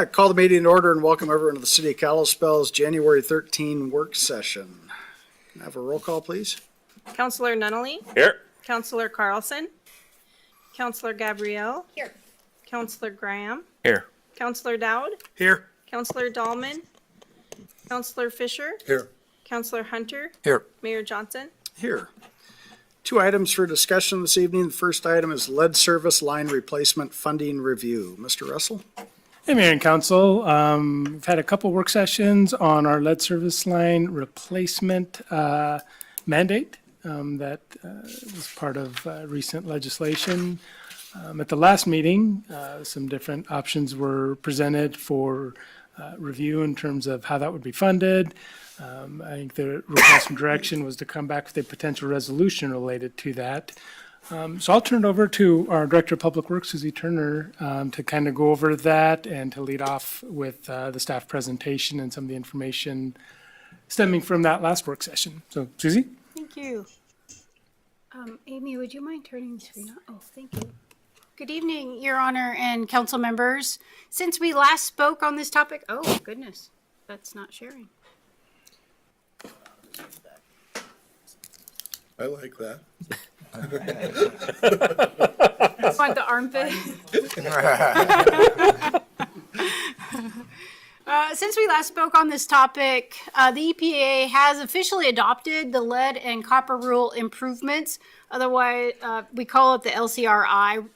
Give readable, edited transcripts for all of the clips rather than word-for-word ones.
Call the meeting in order and welcome everyone to the City of Kalispell's January 13 work session. Can I have a roll call, please? Councillor Nunnally. Here. Councillor Carlson. Councillor Gabrielle. Here. Councillor Graham. Here. Councillor Dowd. Here. Councillor Dahlman. Councillor Fisher. Here. Councillor Hunter. Here. Mayor Johnson. Here. 2 items for discussion this evening. The first item is lead service line replacement funding review. Mr. Russell? Hey, Mayor and Council. We've had a couple work sessions on our lead service line replacement mandate that was part of recent legislation. At the last meeting, some different options were presented for review in terms of how that would be funded. I think the request from direction was to come back with a potential resolution related to that. So I'll turn it over to our Director of Public Works, Susie Turner, to kind of go over that and to lead off with the staff presentation and some of the information stemming from that last work session. So, Susie? Thank you. Amy, would you mind turning the screen on? Oh, thank you. Good evening, Your Honor and council members. Since we last spoke on this topic, oh goodness, that's not sharing. I like that. Want the armpit? Since we last spoke on this topic, the EPA has officially adopted the lead and copper rule improvements. Otherwise, we call it the LCRI.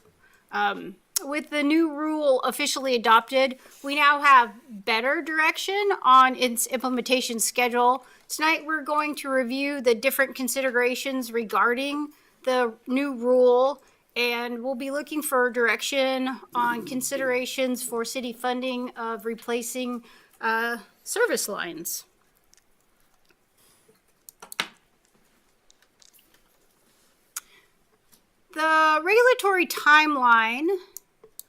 With the new rule officially adopted, we now have better direction on its implementation schedule. Tonight, we're going to review the different considerations regarding the new rule, and we'll be looking for direction on considerations for city funding of replacing service lines. The regulatory timeline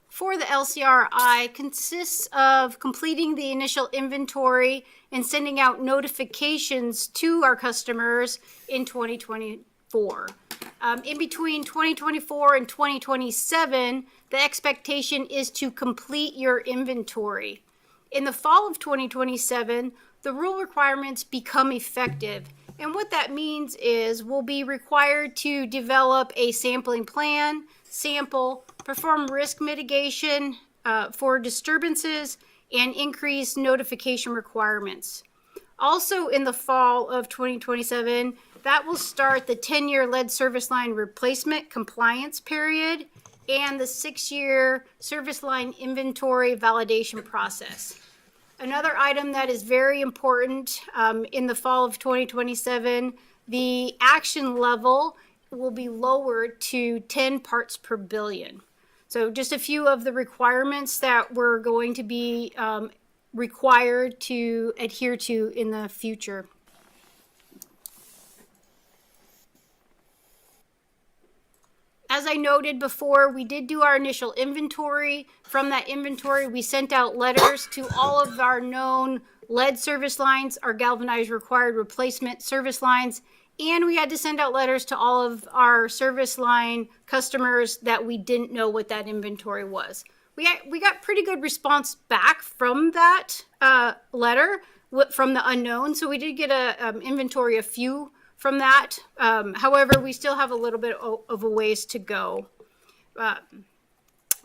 for the LCRI consists of completing the initial inventory and sending out notifications to our customers in 2024. In between 2024 and 2027, the expectation is to complete your inventory. In the fall of 2027, the rule requirements become effective. And what that means is we'll be required to develop a sampling plan, sample, perform risk mitigation for disturbances, and increase notification requirements. Also in the fall of 2027, that will start the 10-year lead service line replacement compliance period and the 6-year service line inventory validation process. Another item that is very important in the fall of 2027, the action level will be lowered to 10 parts per billion. So just a few of the requirements that we're going to be required to adhere to in the future. As I noted before, we did do our initial inventory. From that inventory, we sent out letters to all of our known lead service lines, our galvanized required replacement service lines, and we had to send out letters to all of our service line customers that we didn't know what that inventory was. We got pretty good response back from that letter from the unknown, so we did get a inventory of few from that. However, we still have a little bit of a ways to go.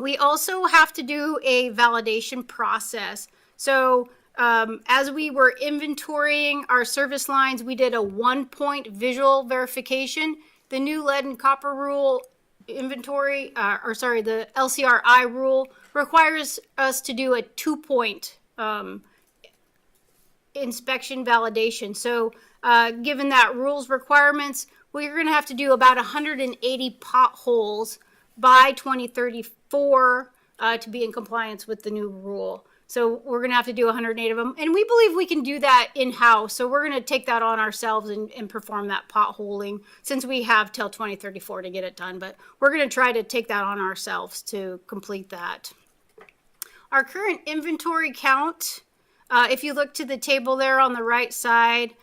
We also have to do a validation process. So as we were inventorying our service lines, we did a 1-point visual verification. The new lead and copper rule inventory, the LCRI rule requires us to do a 2-point inspection validation. So given that rules requirements, we're going to have to do about 180 potholes by 2034 to be in compliance with the new rule. So we're going to have to do 108 of them. And we believe we can do that in-house. So we're going to take that on ourselves and perform that potholing since we have till 2034 to get it done. But we're going to try to take that on ourselves to complete that. Our current inventory count, if you look to the table there on the right side,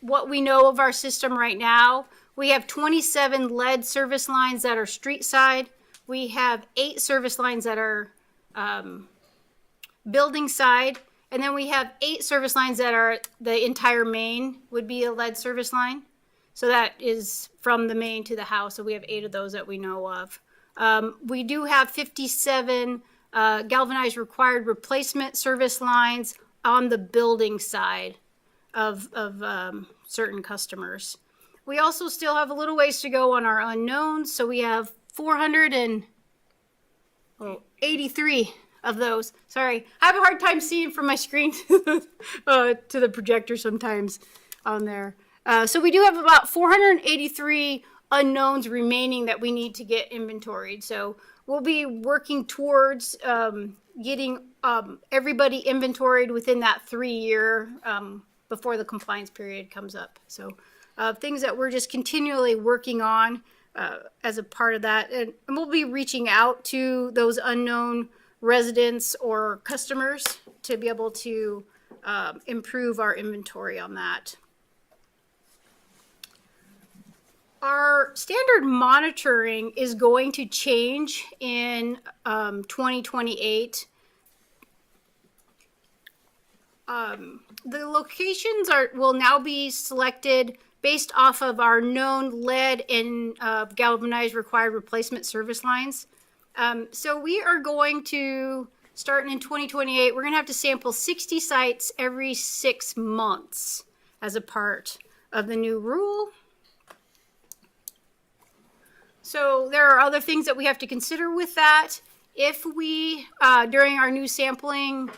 what we know of our system right now, we have 27 lead service lines that are street side. We have 8 service lines that are building side. And then we have 8 service lines that are the entire main would be a lead service line. So that is from the main to the house. So we have 8 of those that we know of. We do have 57 galvanized required replacement service lines on the building side of certain customers. We also still have a little ways to go on our unknowns. So we have 483 of those. Sorry, I have a hard time seeing from my screen to the projector sometimes on there. So we do have about 483 unknowns remaining that we need to get inventoried. So we'll be working towards getting everybody inventoried within that 3-year before the compliance period comes up. So things that we're just continually working on as a part of that. And we'll be reaching out to those unknown residents or customers to be able to improve our inventory on that. Our standard monitoring is going to change in 2028. The locations will now be selected based off of our known lead and galvanized required replacement service lines. So we are going to, starting in 2028, we're going to have to sample 60 sites every 6 months as a part of the new rule. So there are other things that we have to consider with that. If we, during our new sampling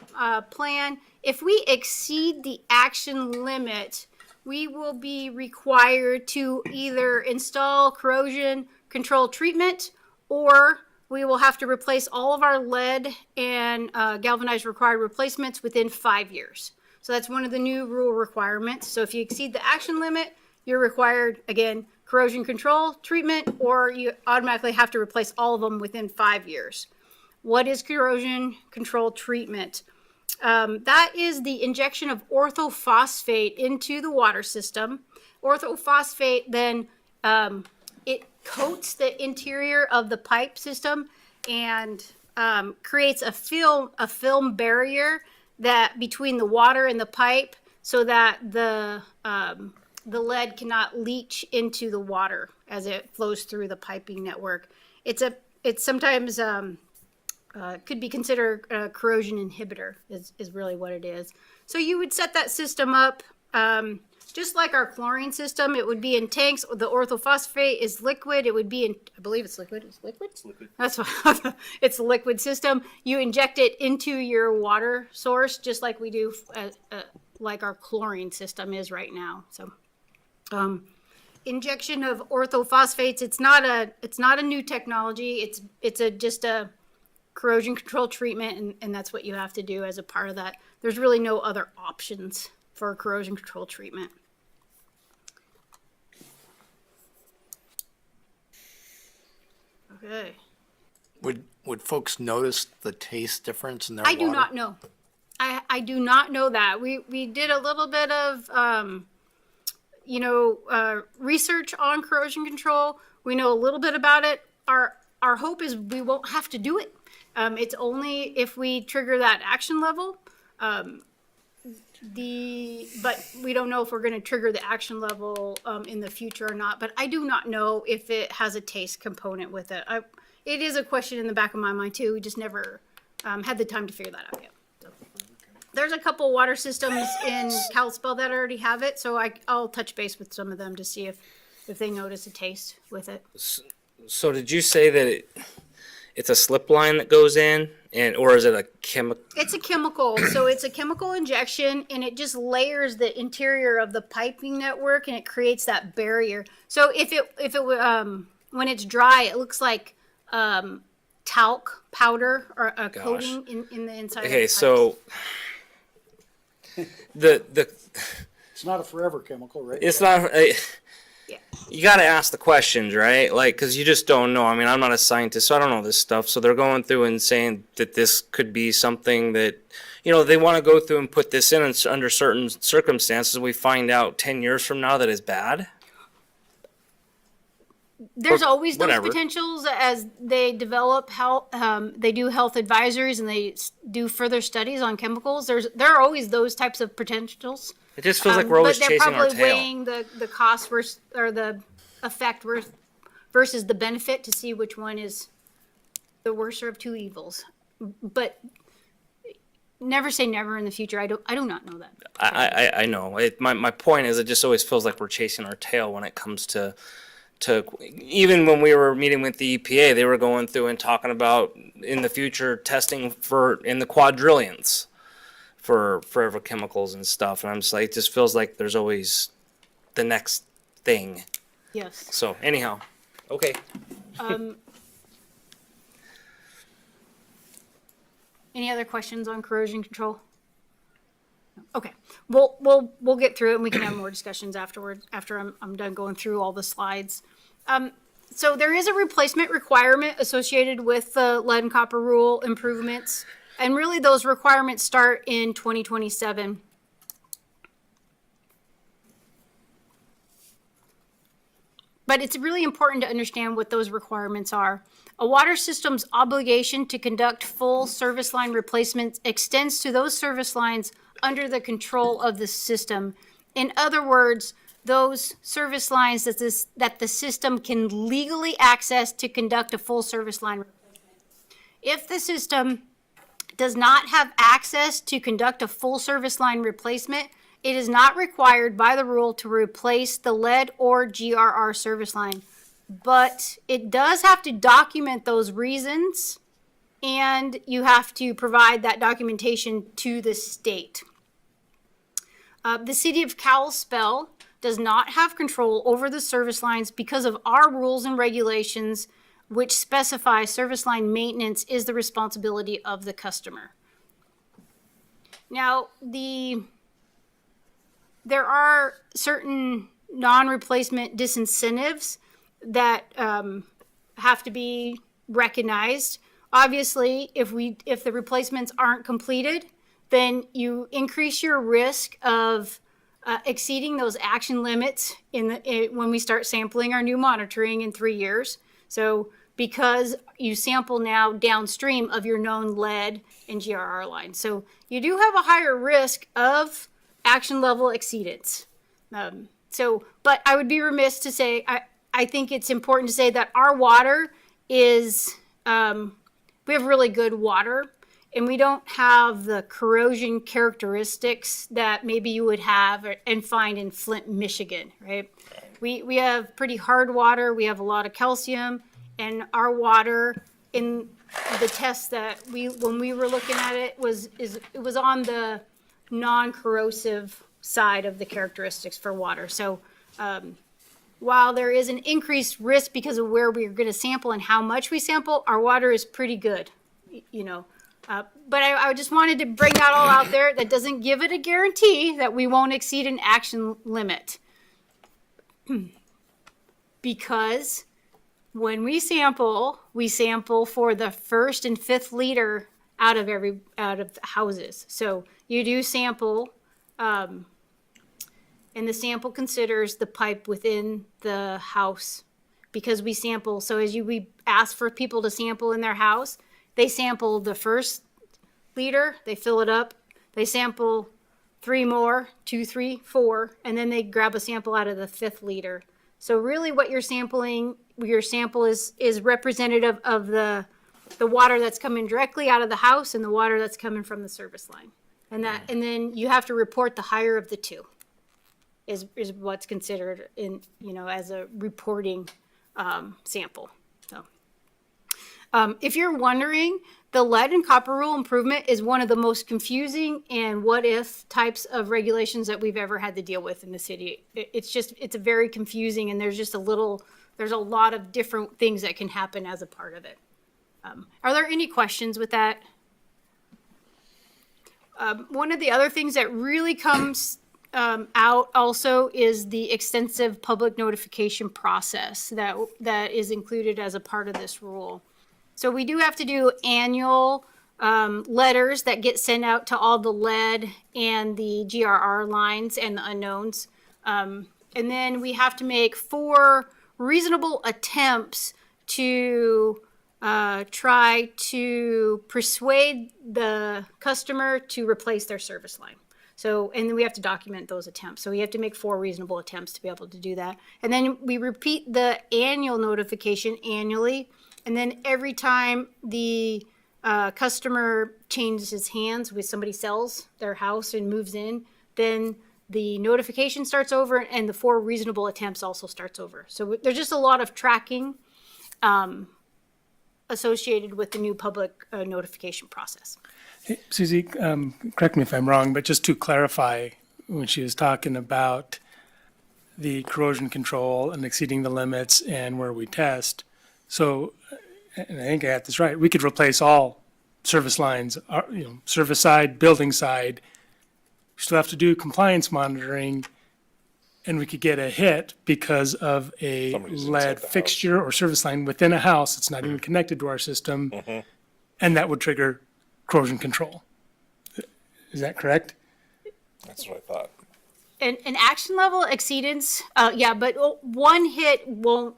plan, if we exceed the action limit, we will be required to either install corrosion control treatment, or we will have to replace all of our lead and galvanized required replacements within 5 years. So that's one of the new rule requirements. So if you exceed the action limit, you're required, again, corrosion control treatment, or you automatically have to replace all of them within 5 years. What is corrosion control treatment? That is the injection of orthophosphate into the water system. Orthophosphate then it coats the interior of the pipe system and creates a film barrier that between the water and the pipe, so that the lead cannot leach into the water as it flows through the piping network. It's sometimes could be considered a corrosion inhibitor is really what it is. So you would set that system up just like our chlorine system. It would be in tanks. The orthophosphate is liquid. It would be in, I believe it's liquid. It's liquid? It's liquid. That's what, it's a liquid system. You inject it into your water source just like we do, like our chlorine system is right now. So injection of orthophosphates, it's not a new technology. It's just a corrosion control treatment, and that's what you have to do as a part of that. There's really no other options for corrosion control treatment. Okay. Would folks notice the taste difference in their I water? do not know. I do not know that. We did a little bit of research on corrosion control. We know a little bit about it. Our hope is we won't have to do it. It's only if we trigger that action level. But we don't know if we're going to trigger the action level in the future or not. But I do not know if it has a taste component with it. It is a question in the back of my mind too. We just never had the time to figure that out yet. So. There's a couple water systems in Kalispell that already have it, so I'll touch base with some of them to see if they notice a taste with it. So did you say that it's a slip line that goes in, or is it a chemical? It's a chemical. So it's a chemical injection, and it just layers the interior of the piping network, and it creates that barrier. So if it when it's dry, it looks like talc powder or a coating in the inside. Okay, of the so the It's not a forever chemical, right? it's not. Yeah. You got to ask the questions, right? Like, because you just don't know. I mean, I'm not a scientist, so I don't know this stuff. So they're going through and saying that this could be something that, they want to go through and put this in under certain circumstances. We find out 10 years from now that it's bad. there's always those whatever. potentials as they develop health. They do health advisories and they do further studies on chemicals. There are always those types of potentials. It just feels like we're always But they're chasing our probably tail. weighing the cost versus, or the effect versus the benefit to see which one is the worser of two evils. But never say never in the future. I do not know that. I know. My point is, it just always feels like we're chasing our tail when it comes to even when we were meeting with the EPA, they were going through and talking about in the future testing in the quadrillions for forever chemicals and stuff. And I'm just like, it just feels like there's always the next thing. Yes. So anyhow, okay. Any other questions on corrosion control? Okay, we'll get through it and we can have more discussions afterwards, after I'm done going through all the slides. So there is a replacement requirement associated with the lead and copper rule improvements. And really those requirements start in 2027. But it's really important to understand what those requirements are. A water system's obligation to conduct full service line replacements extends to those service lines under the control of the system. In other words, those service lines that the system can legally access to conduct a full service line replacement. If the system does not have access to conduct a full service line replacement, it is not required by the rule to replace the lead or GRR service line. But it does have to document those reasons, and you have to provide that documentation to the state. The city of Kalispell does not have control over the service lines because of our rules and regulations, which specify service line maintenance is the responsibility of the customer. Now, there are certain non-replacement disincentives that have to be recognized. Obviously, if the replacements aren't completed, then you increase your risk of exceeding those action limits when we start sampling our new monitoring in 3 years. So because you sample now downstream of your known lead and GRR line. So you do have a higher risk of action level exceedance. But I would be remiss to say, I think it's important to say that our water is, we have really good water, and we don't have the corrosion characteristics that maybe you would have and find in Flint, Michigan, right? We have pretty hard water, we have a lot of calcium, and our water in the tests that when we were looking at it, it was on the non-corrosive side of the characteristics for water. So while there is an increased risk because of where we're going to sample and how much we sample, our water is pretty good, you know. But I just wanted to bring that all out there. That doesn't give it a guarantee that we won't exceed an action limit. Because when we sample for the first and fifth liter out of the houses. So you do sample, and the sample considers the pipe within the house, because we sample. So we ask for people to sample in their house, they sample the first liter, they fill it up, they sample 3 more, 2, 3, 4, and then they grab a sample out of the fifth liter. So really what you're sampling, your sample is representative of the water that's coming directly out of the house and the water that's coming from the service line. And then you have to report the higher of the two is what's considered as a reporting sample. So if you're wondering, the lead and copper rule improvement is one of the most confusing and what if types of regulations that we've ever had to deal with in the city. It's a very confusing, and there's a lot of different things that can happen as a part of it. Are there any questions with that? One of the other things that really comes out also is the extensive public notification process that is included as a part of this rule. So we do have to do annual letters that get sent out to all the lead and the GRR lines and the unknowns. And then we have to make 4 reasonable attempts to try to persuade the customer to replace their service line. So, and then we have to document those attempts. So we have to make 4 reasonable attempts to be able to do that. And then we repeat the annual notification annually. And then every time the customer changes hands with somebody sells their house and moves in, then the notification starts over and the 4 reasonable attempts also starts over. So there's just a lot of tracking associated with the new public notification process. Hey, Susie, correct me if I'm wrong, but just to clarify, when she was talking about the corrosion control and exceeding the limits and where we test, so, and I think I got this right, we could replace all service lines, service side, building side. We still have to do compliance monitoring, and we could get a hit because of a Somebody's inside lead the house. fixture or service line within a house that's not even connected to our system, and that would trigger corrosion control. Is that correct? That's what I thought. An action level exceedance, yeah, but one hit won't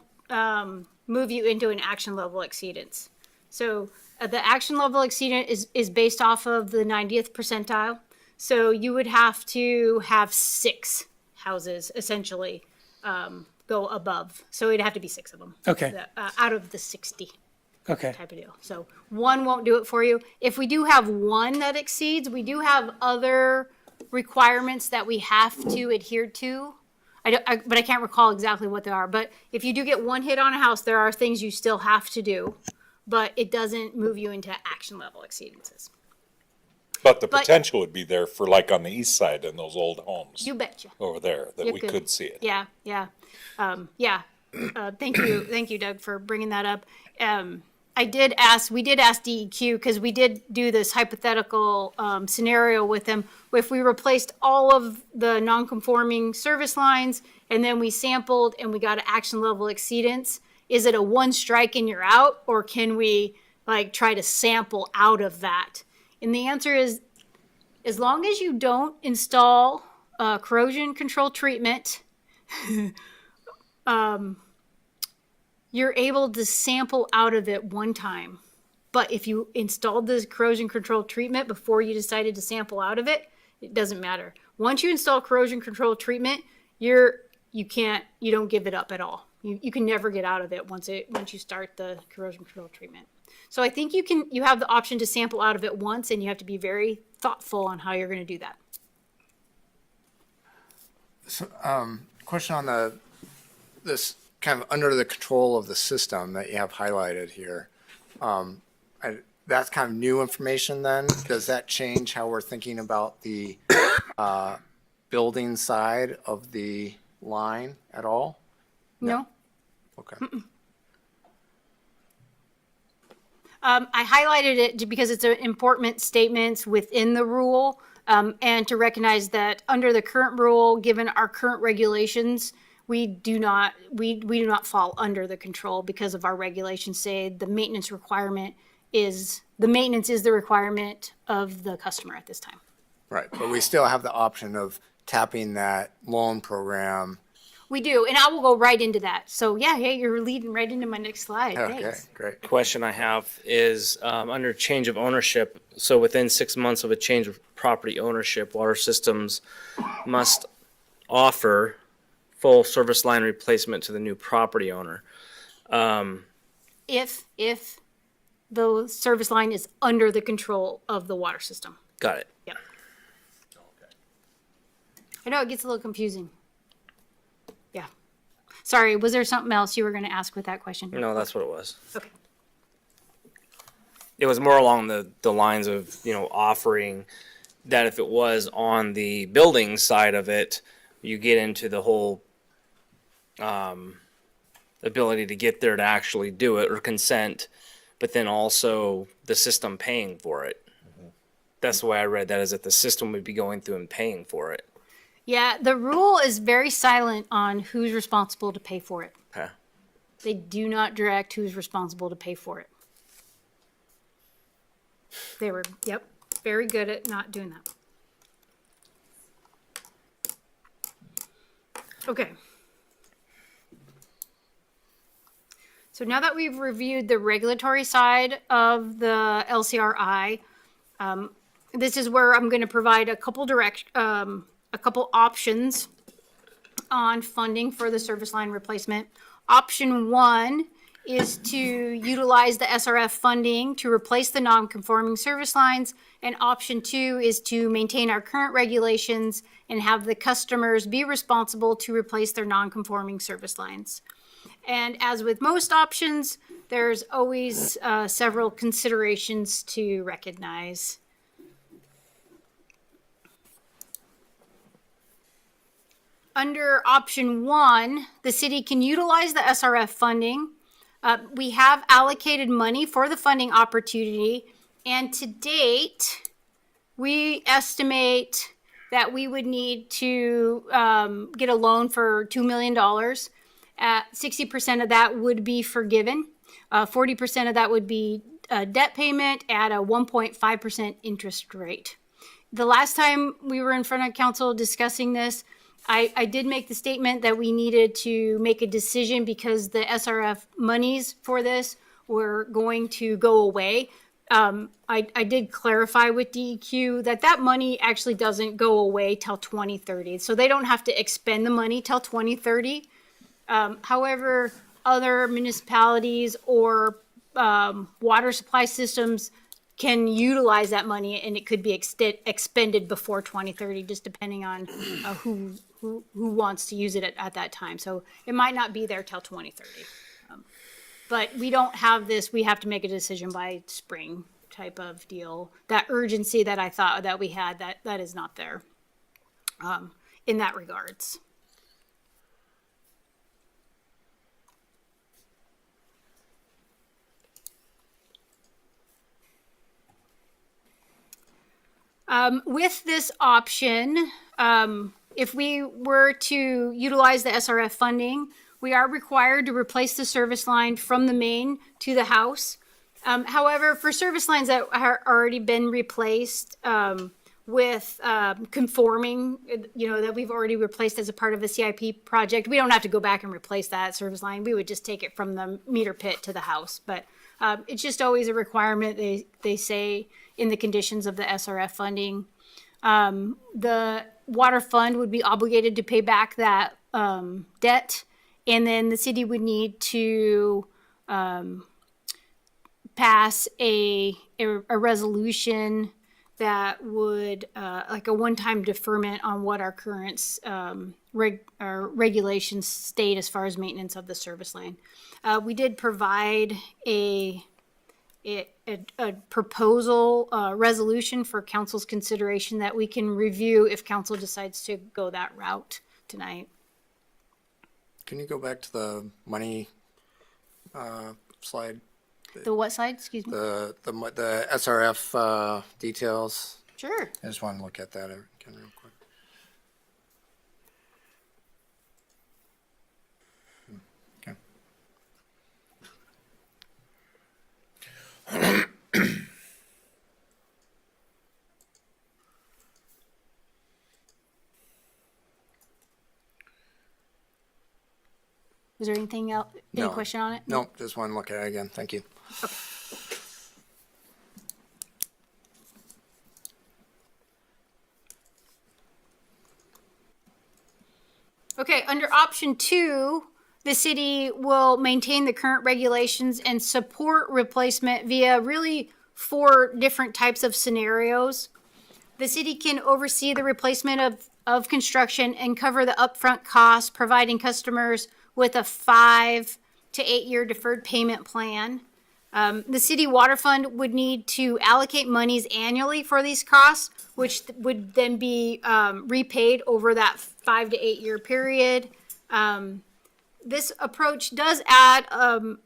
move you into an action level exceedance. So the action level exceedant is based off of the 90th percentile. So you would have to have 6 houses essentially go above. So it'd have to be 6 of them. Okay. Out of the 60 Okay. type of deal. So one won't do it for you. If we do have one that exceeds, we do have other requirements that we have to adhere to. But I can't recall exactly what they are. But if you do get one hit on a house, there are things you still have to do, but it doesn't move you into action level exceedances. But the But- potential would be there for like on the east side in those old homes You betcha. over there, that You we could. could see it. Yeah, yeah. Thank you, Doug, for bringing that up. We did ask DEQ, because we did do this hypothetical scenario with them. If we replaced all of the non-conforming service lines and then we sampled and we got an action level exceedance, is it a 1 strike and you're out, or can we like try to sample out of that? And the answer is, as long as you don't install corrosion control treatment, you're able to sample out of it 1 time. But if you installed the corrosion control treatment before you decided to sample out of it, it doesn't matter. Once you install corrosion control treatment, you don't give it up at all. You can never get out of it once you start the corrosion control treatment. So I think you have the option to sample out of it once, and you have to be very thoughtful on how you're going to do that. Question on this kind of under the control of the system that you have highlighted here. That's kind of new information then? Does that change how we're thinking about the building side of the line at all? No? Okay. I highlighted it because it's an important statement within the rule, and to recognize that under the current rule, given our current regulations, we do not fall under the control, because of our regulations say the maintenance is the requirement of the customer at this time. Right, but we still have the option of tapping that loan program. We do, and I will go right into that. So yeah, you're leading right into my next slide. Okay, Thanks. great. Question I have is under change of ownership. So within 6 months of a change of property ownership, water systems must offer full service line replacement to the new property owner. If the service line is under the control of the water system. Got it. Yep. I know it gets a little confusing. Yeah. Sorry, was there something else you were going to ask with that question? No, that's what it was. Okay. It was more along the lines of, offering that if it was on the building side of it, you get into the whole ability to get there to actually do it or consent, but then also the system paying for it. That's the way I read that, is that the system would be going through and paying for it. Yeah, the rule is very silent on who's responsible to pay for it. Okay. They do not direct who's responsible to pay for it. They were, very good at not doing that. Okay. So now that we've reviewed the regulatory side of the LCRI, this is where I'm going to provide a couple options on funding for the service line replacement. Option one is to utilize the SRF funding to replace the non-conforming service lines. And option two is to maintain our current regulations and have the customers be responsible to replace their non-conforming service lines. And as with most options, there's always several considerations to recognize. Under option one, the city can utilize the SRF funding. We have allocated money for the funding opportunity, and to date, we estimate that we would need to get a loan for $2 million. 60% of that would be forgiven. 40% of that would be debt payment at a 1.5% interest rate. The last time we were in front of council discussing this, I did make the statement that we needed to make a decision because the SRF monies for this were going to go away. I did clarify with DEQ that money actually doesn't go away till 2030. So they don't have to expend the money till 2030. However, other municipalities or water supply systems can utilize that money, and it could be expended before 2030, just depending on who wants to use it at that time. So it might not be there till 2030. But we don't have this, we have to make a decision by spring type of deal. That urgency that I thought that we had, that is not there in that regards. With this option, if we were to utilize the SRF funding, we are required to replace the service line from the main to the house. However, for service lines that have already been replaced with conforming, that we've already replaced as a part of the CIP project, we don't have to go back and replace that service line. We would just take it from the meter pit to the house. But it's just always a requirement, they say, in the conditions of the SRF funding. The water fund would be obligated to pay back that debt, and then the city would need to pass a resolution that would, like a one-time deferment on what our current our regulations state as far as maintenance of the service line. We did provide a proposal resolution for council's consideration that we can review if council decides to go that route tonight. Can you go back to the money slide? The what side? Excuse me. The SRF details. Sure. I just want to look at that again real quick. Okay. Was there anything else? Any No. question on it? No, just want to look at it again. Thank you. Okay, under option two, the city will maintain the current regulations and support replacement via really 4 different types of scenarios. The city can oversee the replacement of construction and cover the upfront costs, providing customers with a 5 to 8 year deferred payment plan. The city water fund would need to allocate monies annually for these costs, which would then be repaid over that 5 to 8 year period. This approach does add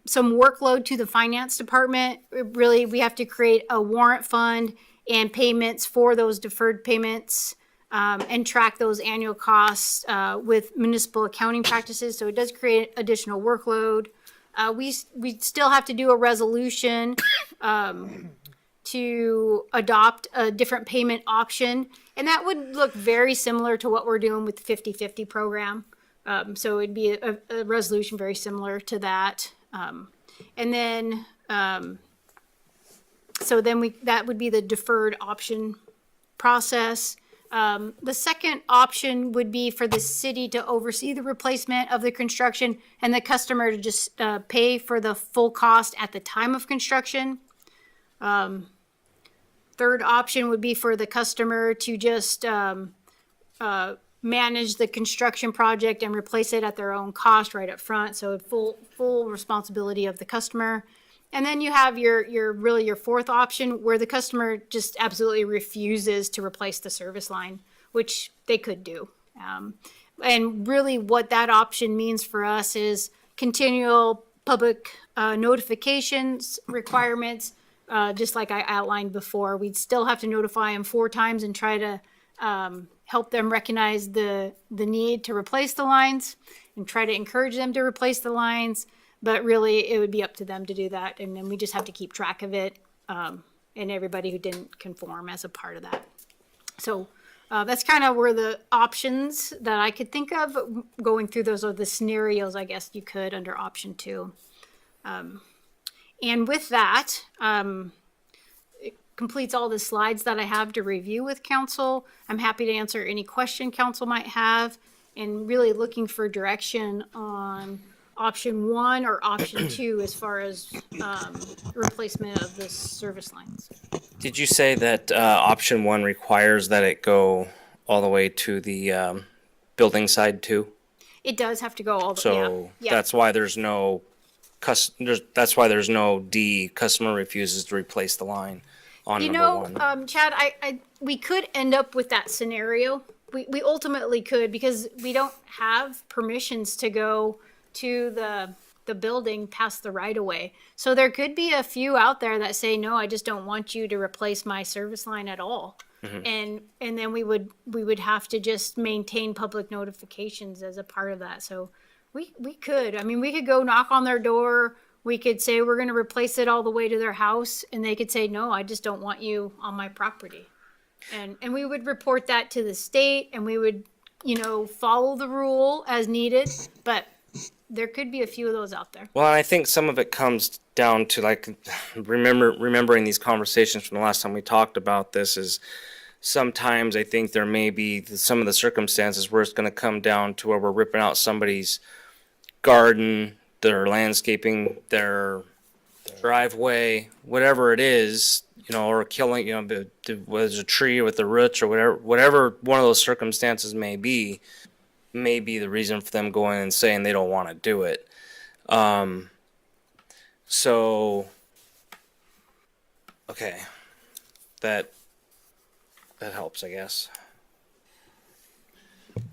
some workload to the finance department. Really, we have to create a warrant fund and payments for those deferred payments and track those annual costs with municipal accounting practices. So it does create additional workload. We still have to do a resolution to adopt a different payment option. And that would look very similar to what we're doing with the 50/50 program. So it'd be a resolution very similar to that. And then, so then that would be the deferred option process. The second option would be for the city to oversee the replacement of the construction and the customer to just pay for the full cost at the time of construction. Third option would be for the customer to just manage the construction project and replace it at their own cost right up front. So full responsibility of the customer. And then you have your fourth option where the customer just absolutely refuses to replace the service line, which they could do. And really what that option means for us is continual public notifications requirements, just like I outlined before. We'd still have to notify them 4 times and try to help them recognize the need to replace the lines and try to encourage them to replace the lines. But really, it would be up to them to do that. And then we just have to keep track of it and everybody who didn't conform as a part of that. So that's kind of where the options that I could think of. Going through those are the scenarios, I guess you could under option 2. And with that, it completes all the slides that I have to review with council. I'm happy to answer any question council might have, and really looking for direction on option 1 or option 2 as far as replacement of the service lines. Did you say that option 1 requires that it go all the way to the building side too? It does have to go all the way. So Yeah. that's why there's no that's why there's no D, customer refuses to replace the line on You number know, 1. Chad, we could end up with that scenario. We ultimately could, because we don't have permissions to go to the building past the right of way. So there could be a few out there that say, no, I just don't want you to replace my service line at all. And then we would have to just maintain public notifications as a part of that. So we could, I mean, we could go knock on their door. We could say we're going to replace it all the way to their house, and they could say, no, I just don't want you on my property. And we would report that to the state, and we would, follow the rule as needed. But there could be a few of those out there. Well, and I think some of it comes down to like remembering these conversations from the last time we talked about this is sometimes I think there may be some of the circumstances where it's going to come down to where we're ripping out somebody's garden, their landscaping, their driveway, whatever it is, or killing, whether it's a tree with the roots or whatever one of those circumstances may be the reason for them going and saying they don't want to do it. So, okay, that helps, I guess.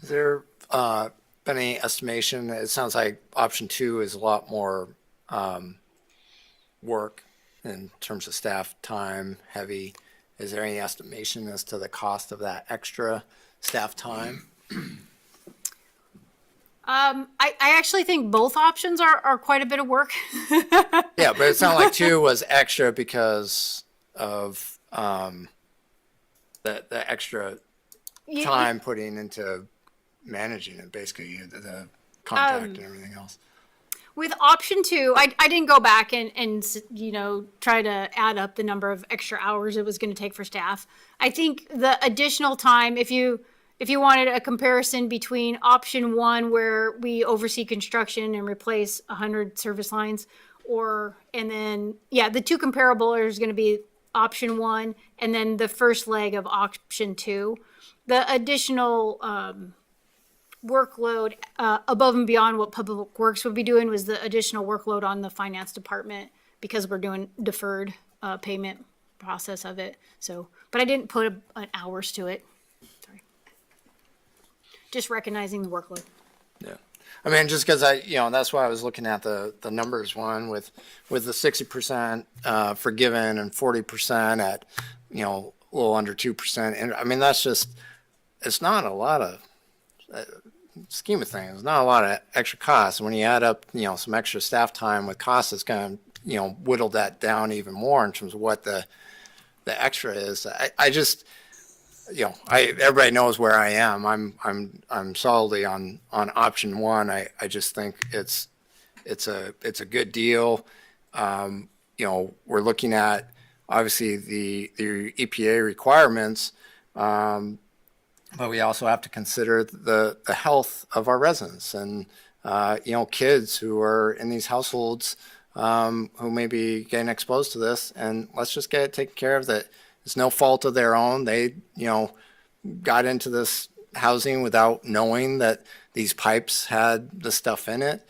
Is there been any estimation? It sounds like option 2 is a lot more work in terms of staff time, heavy. Is there any estimation as to the cost of that extra staff time? I actually think both options are quite a bit of work. Yeah, but it sounded like 2 was extra because of the extra time putting into managing it, basically, the contact and everything else. With option 2, I didn't go back and try to add up the number of extra hours it was going to take for staff. I think the additional time, if you wanted a comparison between option 1, where we oversee construction and replace 100 service lines, and then the 2 comparable is going to be option 1 and then the first leg of option 2. The additional workload above and beyond what Public Works would be doing was the additional workload on the finance department, because we're doing deferred payment process of it. So, but I didn't put an hours to it. Sorry. Just recognizing the workload. Yeah. I mean, just because that's why I was looking at the numbers one with the 60% forgiven and 40% at, a little under 2%. And I mean, it's not a lot of, scheme of things, not a lot of extra costs. When you add up, some extra staff time with costs, it's going to, whittle that down even more in terms of what the extra is. I just, everybody knows where I am. I'm solidly on option 1. I just think it's a good deal. we're looking at obviously the EPA requirements, but we also have to consider the health of our residents and, kids who are in these households who may be getting exposed to this. And let's just get it taken care of. That it's no fault of their own. They, got into this housing without knowing that these pipes had the stuff in it.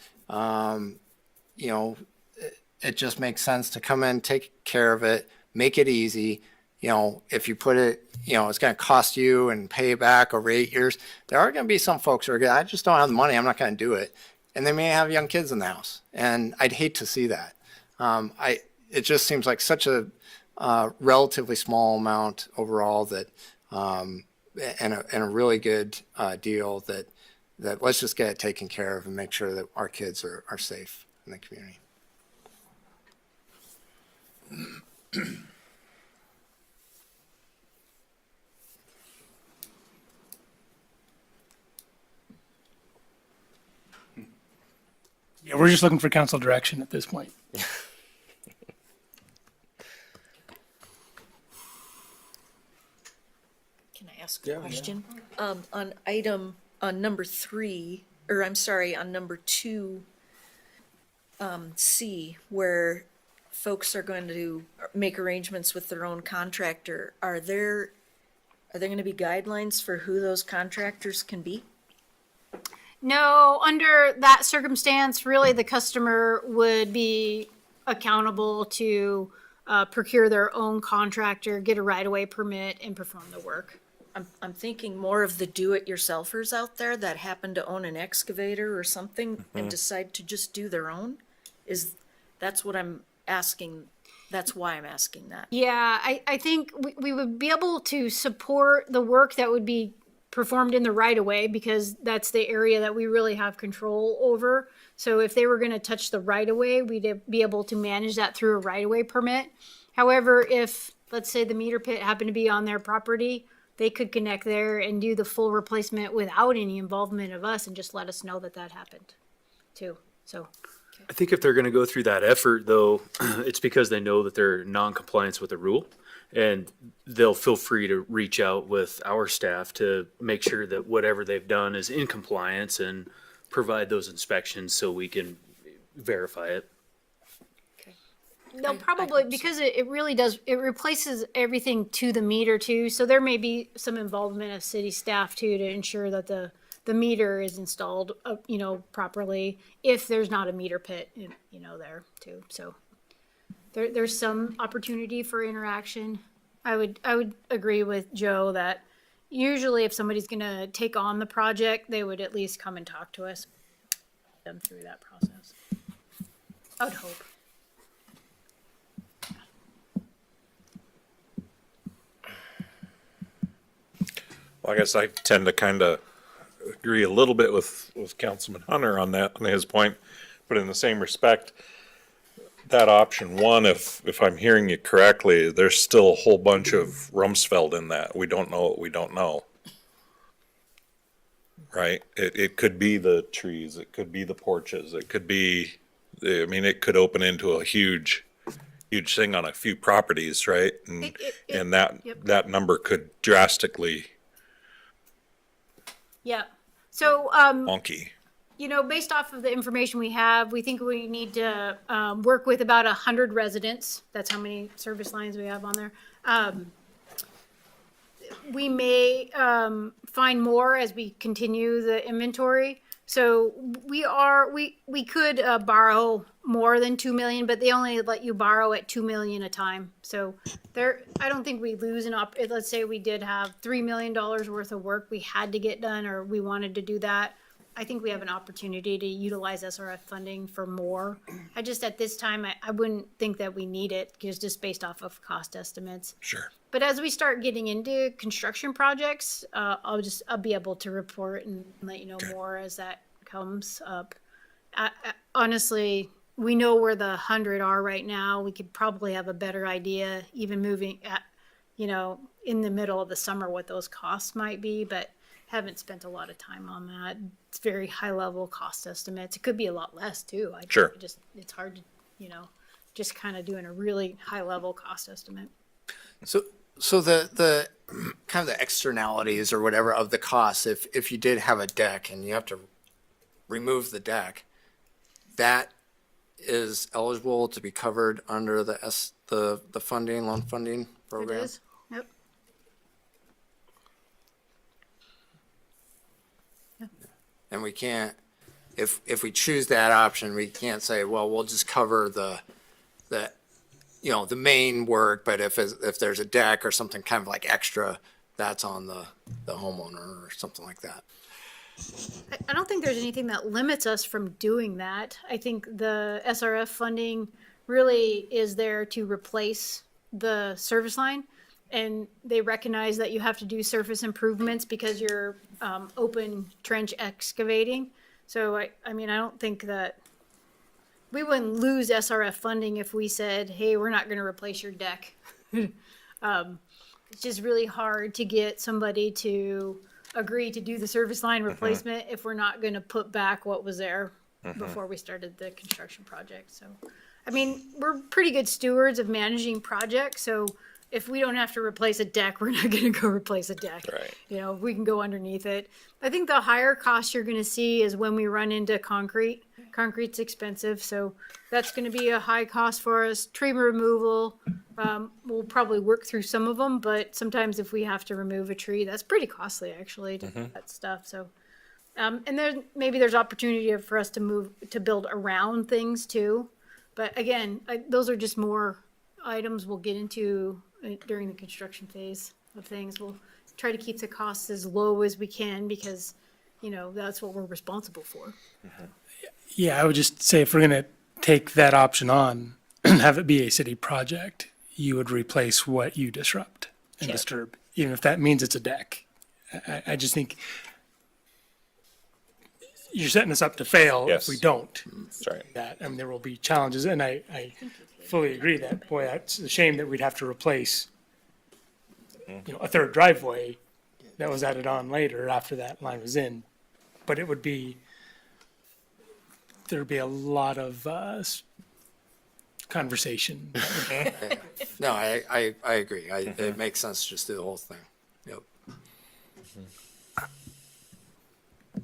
It just makes sense to come in, take care of it, make it easy. If you put it, it's going to cost you and pay back over 8 years. There are going to be some folks who are I just don't have the money. I'm not going to do it. And they may have young kids in the house. And I'd hate to see that. It just seems like such a relatively small amount overall that, and a really good deal that let's just get it taken care of and make sure that our kids are safe in the community. Yeah, we're just looking for council direction at this point. Can I ask a question? On number 3, or I'm sorry, on number 2, C, where folks are going to make arrangements with their own contractor, are there going to be guidelines for who those contractors can be? No, under that circumstance, really the customer would be accountable to procure their own contractor, get a right-of-way permit, and perform the work. I'm thinking more of the do-it-yourselfers out there that happen to own an excavator or something and decide to just do their own. That's what I'm asking. That's why I'm asking that. Yeah, I think we would be able to support the work that would be performed in the right of way because that's the area that we really have control over. So if they were going to touch the right of way, we'd be able to manage that through a right of way permit. However, if let's say the meter pit happened to be on their property, they could connect there and do the full replacement without any involvement of us and just let us know that happened too. So I think if they're going to go through that effort, though, it's because they know that they're non-compliance with the rule, and they'll feel free to reach out with our staff to make sure that whatever they've done is in compliance and provide those inspections so we can verify it. they'll probably, because it really does, it replaces everything to the meter too. So there may be some involvement of city staff too to ensure that the meter is installed, properly if there's not a meter pit, there too. So there's some opportunity for interaction. I would agree with Joe that usually if somebody's gonna take on the project, they would at least come and talk to us, them through that process. I would hope. Well, I guess I tend to kind of agree a little bit with Councilman Hunter on that, on his point, but in the same respect, that option one, if I'm hearing you correctly, there's still a whole bunch of Rumsfeld in that. We don't know what we don't know. Right? It could be the trees, it could be the porches, it could be, it could open into a huge thing on a few properties, right? And that number could drastically Yeah. So, wonky. based off of the information we have, we think we need to work with about 100 residents. That's how many service lines we have on there. We may find more as we continue the inventory. So we could borrow more than 2 million, but they only let you borrow at 2 million a time. So I don't think we lose let's say we did have $3 million worth of work we had to get done, or we wanted to do that. I think we have an opportunity to utilize SRF funding for more. I just, at this time, I wouldn't think that we need it, because just based off of cost estimates. Sure. But as we start getting into construction projects, I'll be able to report and let you know more as that comes up. Honestly, we know where the 100 are right now. We could probably have a better idea, even moving at, in the middle of the summer, what those costs might be, but haven't spent a lot of time on that. It's very high level cost estimates. It could be a lot less too. Sure. It's hard to, just kind of doing a really high level cost estimate. So the kind of the externalities or whatever of the costs, if you did have a deck and you have to remove the deck, that is eligible to be covered under the loan funding It program? is. Yep. And we can't, if we choose that option, we can't say, well, we'll just cover the main work, but if there's a deck or something kind of like extra, that's on the homeowner or something like that. I don't think there's anything that limits us from doing that. I think the SRF funding really is there to replace the service line. And they recognize that you have to do surface improvements because you're open trench excavating. So I mean, I don't think that we wouldn't lose SRF funding if we said, hey, we're not going to replace your deck. It's just really hard to get somebody to agree to do the service line replacement if we're not going to put back what was there before we started the construction project. So, I mean, we're pretty good stewards of managing projects. So if we don't have to replace a deck, we're not going to go replace a deck. Right. You know, we can go underneath it. I think the higher cost you're going to see is when we run into concrete. Concrete's expensive, so that's going to be a high cost for us. Tree removal, we'll probably work through some of them, but sometimes if we have to remove a tree, that's pretty costly actually to do that stuff. So, and then maybe there's opportunity for us to build around things too. But again, those are just more items we'll get into during the construction phase of things. We'll try to keep the costs as low as we can because, you know, that's what we're responsible for. Yeah, I would just say if we're going to take that option on and have it be a city project, you would replace what you disrupt and disturb, even if that means it's a deck. I just think you're setting us up to fail Yes. if we don't. That's right. That, I mean, there will be challenges, and I fully agree that, boy, it's a shame that we'd have to replace, a third driveway that was added on later after that line was in. But it would be, there'd be a lot of conversation. No, I agree. It makes sense to just do the whole thing. Yep.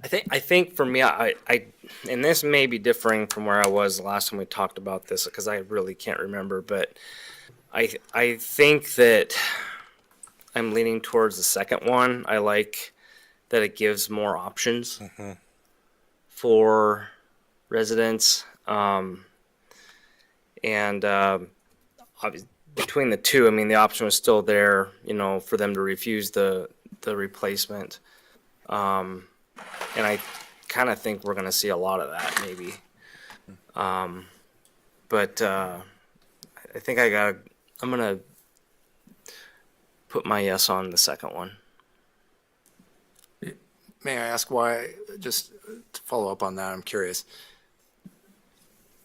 I think for me, I and this may be differing from where I was the last time we talked about this because I really can't remember, but I think that I'm leaning towards the second one. I like that it gives more options for residents, and obviously between the two, I mean, the option was still there, for them to refuse the replacement. And I kind of think we're going to see a lot of that, maybe. But I think I'm going to put my yes on the second one. May I ask why, just to follow up on that, I'm curious.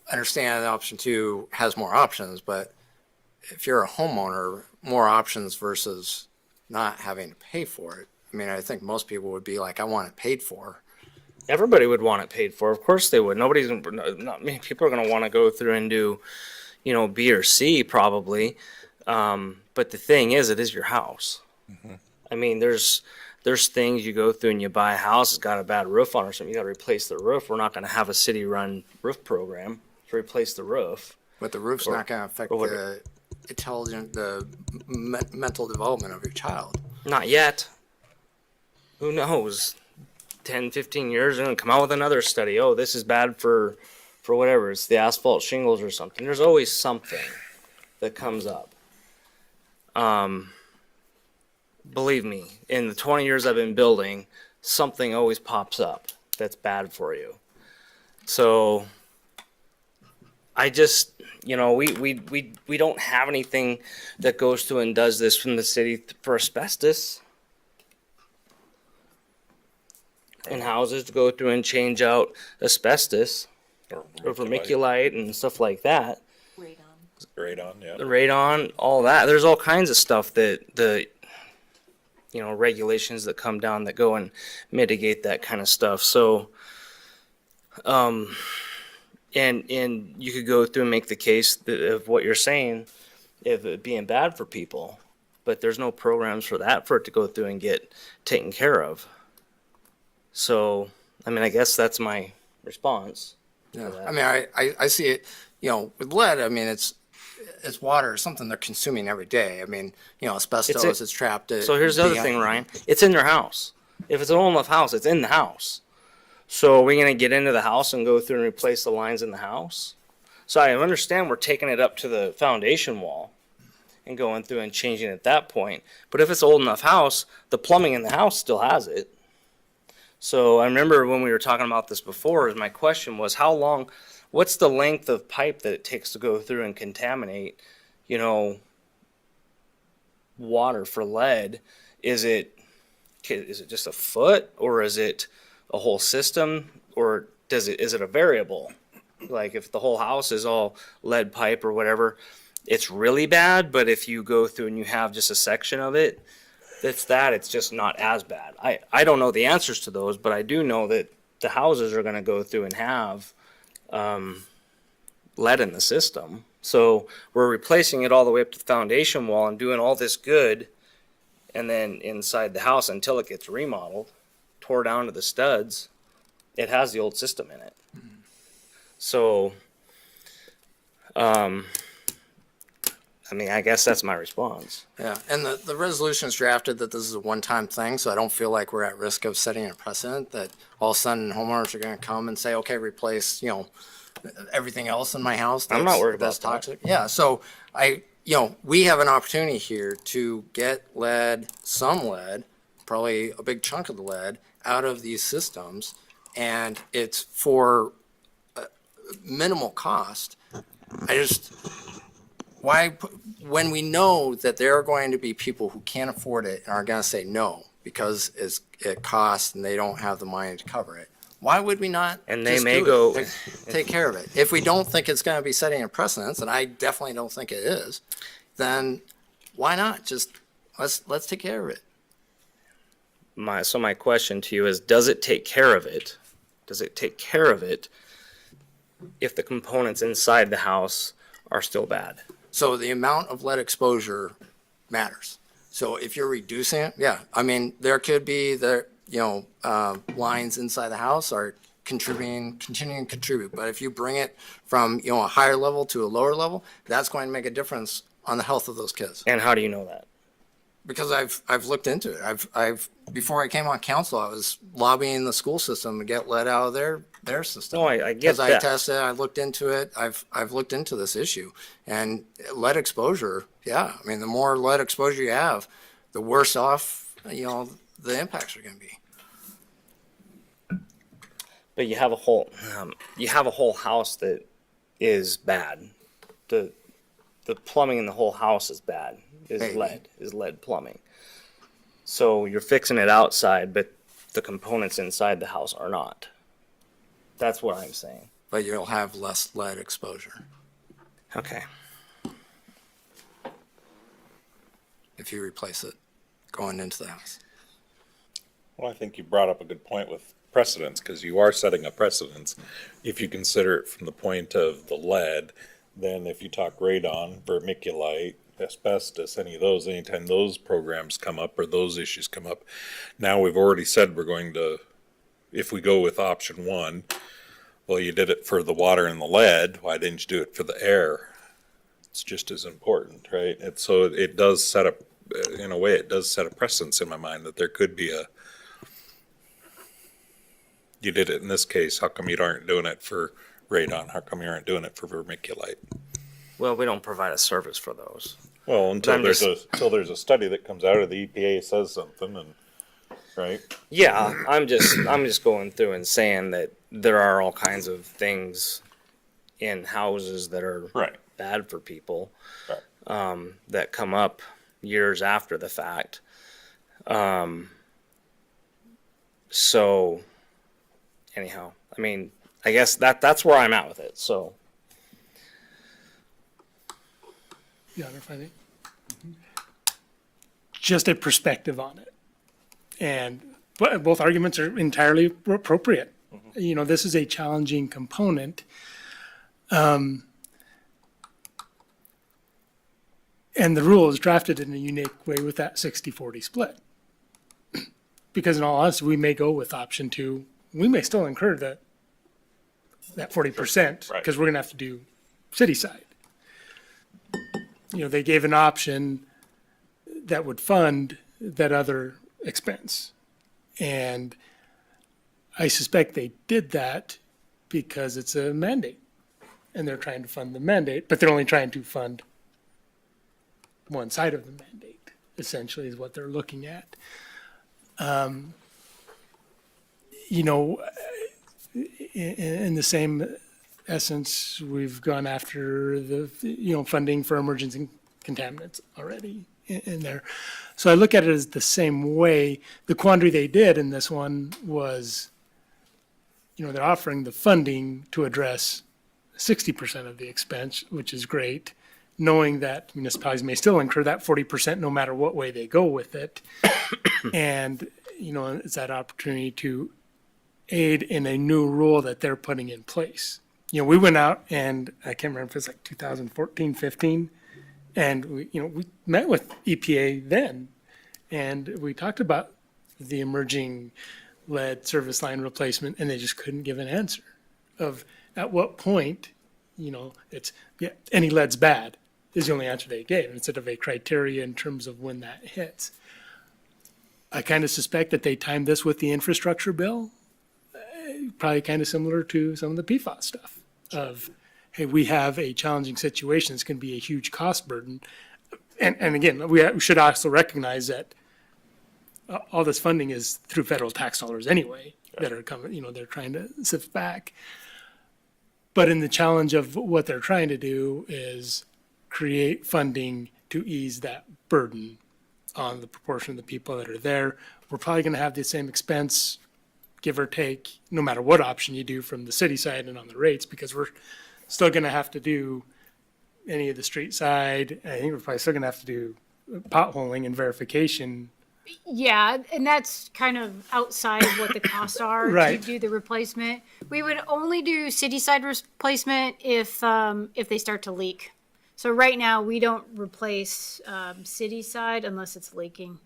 I understand that option 2 has more options, but if you're a homeowner, more options versus not having to pay for it. I mean, I think most people would be like, I want it paid for. Everybody would want it paid for. Of course they would. Not many people are going to want to go through and do, B or C probably. But the thing is, it is your house. I mean, there's things you go through and you buy a house, it's got a bad roof on or something, you got to replace the roof. We're not going to have a city-run roof program to replace the roof. But the roof's not going to affect the mental development of your child. Not yet. Who knows? 10, 15 years, and come out with another study. Oh, this is bad for whatever. It's the asphalt shingles or something. There's always something that comes up. Believe me, in the 20 years I've been building, something always pops up that's bad for you. So I just, we don't have anything that goes through and does this from the city for asbestos. In houses to go through and change out asbestos or vermiculite and stuff like that. Radon, yeah. The radon, all that. There's all kinds of stuff that regulations that come down that go and mitigate that kind of stuff. So, And you could go through and make the case of what you're saying, of it being bad for people, but there's no programs for that, for it to go through and get taken care of. So, I mean, I guess that's my response. Yeah. I mean, I see it, with lead, I mean, it's water, it's something they're consuming every day. I mean, asbestos is trapped. So here's the other thing, Ryan. It's in their house. If it's an old enough house, it's in the house. So are we going to get into the house and go through and replace the lines in the house? So I understand we're taking it up to the foundation wall and going through and changing it at that point. But if it's an old enough house, the plumbing in the house still has it. So I remember when we were talking about this before, my question was, how long, what's the length of pipe that it takes to go through and contaminate, water for lead? Is it just a foot, or is it a whole system, or is it a variable? Like if the whole house is all lead pipe or whatever, it's really bad. But if you go through and you have just a section of it, it's just not as bad. I don't know the answers to those, but I do know that the houses are going to go through and have lead in the system. So we're replacing it all the way up to the foundation wall and doing all this good, and then inside the house, until it gets remodeled, tore down to the studs, it has the old system in it. So, I mean, I guess that's my response. Yeah, and the resolution is drafted that this is a one-time thing, so I don't feel like we're at risk of setting a precedent that all of a sudden homeowners are going to come and say, okay, replace, everything else in my house. I'm not worried about that's toxic. Yeah, so we have an opportunity here to get some lead, probably a big chunk of the lead, out of these systems, and it's for minimal cost. When we know that there are going to be people who can't afford it and are going to say no because it costs and they don't have the money to cover it, why would we not? And they just may do it? go take care of it. If we don't think it's going to be setting a precedence, and I definitely don't think it is, then why not just let's take care of it? My question to you is, does it take care of it? Does it take care of it if the components inside the house are still bad? So the amount of lead exposure matters. So if you're reducing it, yeah, I mean, there could be lines inside the house are continuing to contribute. But if you bring it from, a higher level to a lower level, that's going to make a difference on the health of those kids. And how do you know that? Because I've looked into it. I've before I came on council, I was lobbying the school system to get lead out of their system. No, I get Because I that. tested, I looked into it. I've looked into this issue, and lead exposure. Yeah, I mean, the more lead exposure you have, the worse off the impacts are going to be. But you have a whole house that is bad. The plumbing in the whole house is bad. Maybe. Lead plumbing. So you're fixing it outside, but the components inside the house are not. That's what I'm saying. But you'll have less lead exposure Okay. if you replace it going into the house. Well, I think you brought up a good point with precedence, because you are setting a precedence. If you consider it from the point of the lead, then if you talk radon, vermiculite, asbestos, any of those, anytime those programs come up or those issues come up, now we've already said we're going to, if we go with option one, well, you did it for the water and the lead, why didn't you do it for the air? It's just as important, right? And so it does set up, in a way, it does set a precedence in my mind that there could be you did it in this case, how come you aren't doing it for radon? How come you aren't doing it for vermiculite? Well, we don't provide a service for those. Well, until I'm there's a study that comes out of the EPA says something, and right? Yeah, I'm just going through and saying that there are all kinds of things in houses that are Right. bad for people, Right. that come up years after the fact. So anyhow, I mean, I guess that's where I'm at with it. So Yeah, if I think. Just a perspective on it. And both arguments are entirely appropriate. This is a challenging component. And the rule is drafted in a unique way with that 60-40 split. Because in all honesty, we may go with option 2. We may still incur that 40% Right. because we're going to have to do city side. They gave an option that would fund that other expense. And I suspect they did that because it's a mandate. And they're trying to fund the mandate, but they're only trying to fund one side of the mandate, essentially, is what they're looking at. In the same essence, we've gone after the, funding for emergency contaminants already in there. So I look at it as the same way. The quandary they did in this one was, they're offering the funding to address 60% of the expense, which is great, knowing that municipalities may still incur that 40% no matter what way they go with it. And, it's that opportunity to aid in a new rule that they're putting in place. We went out and I can't remember if it's like 2014, 15, and we met with EPA then, and we talked about the emerging lead service line replacement, and they just couldn't give an answer of at what point, it's, any lead's bad is the only answer they gave instead of a criteria in terms of when that hits. I kind of suspect that they timed this with the infrastructure bill, probably kind of similar to some of the PFAS stuff of, hey, we have a challenging situation. It's going to be a huge cost burden. And again, we should also recognize that all this funding is through federal tax dollars anyway that are coming, they're trying to sift back. But in the challenge of what they're trying to do is create funding to ease that burden on the proportion of the people that are there. We're probably going to have the same expense, give or take, no matter what option you do from the city side and on the rates, because we're still going to have to do any of the street side. I think we're probably still going to have to do potholing and verification. Yeah, and that's kind of outside of what the costs are Right. to do the replacement. We would only do city side replacement if they start to leak. So right now, we don't replace city side unless it's leaking.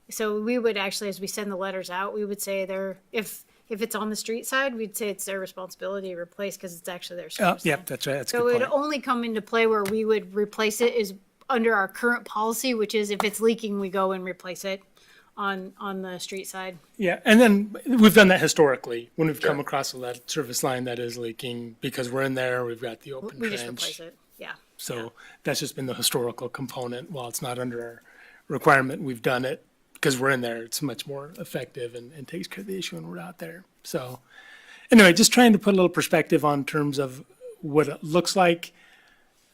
So we would actually, as we send the letters out, we would say if it's on the street side, we'd say it's their responsibility to replace because it's actually their service. Yep, that's right. That's a So good it would point. only come into play where we would replace it is under our current policy, which is if it's leaking, we go and replace it on the street side. Yeah, and then we've done that historically when we've come across a lead service line that is leaking because we're in there, we've got the open We just replace trench. it, yeah. So that's just been the historical component. While it's not under our requirement, we've done it because we're in there. It's much more effective and takes care of the issue when we're out there. So anyway, just trying to put a little perspective on terms of what it looks like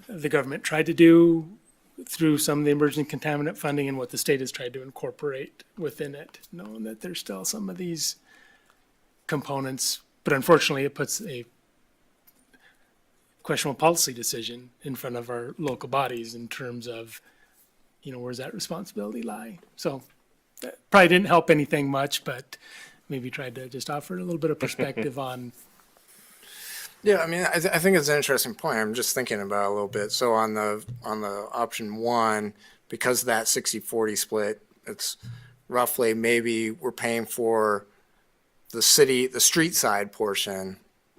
the government tried to do through some of the emerging contaminant funding and what the state has tried to incorporate within it, knowing that there's still some of these components, but unfortunately it puts a questionable policy decision in front of our local bodies in terms of, where's that responsibility lie? So that probably didn't help anything much, but maybe tried to just offer a little bit of perspective on. Yeah, I mean, I think it's an interesting point. I'm just thinking about it a little bit. So on the option 1, because of that 60-40 split, it's roughly maybe we're paying for the street side portion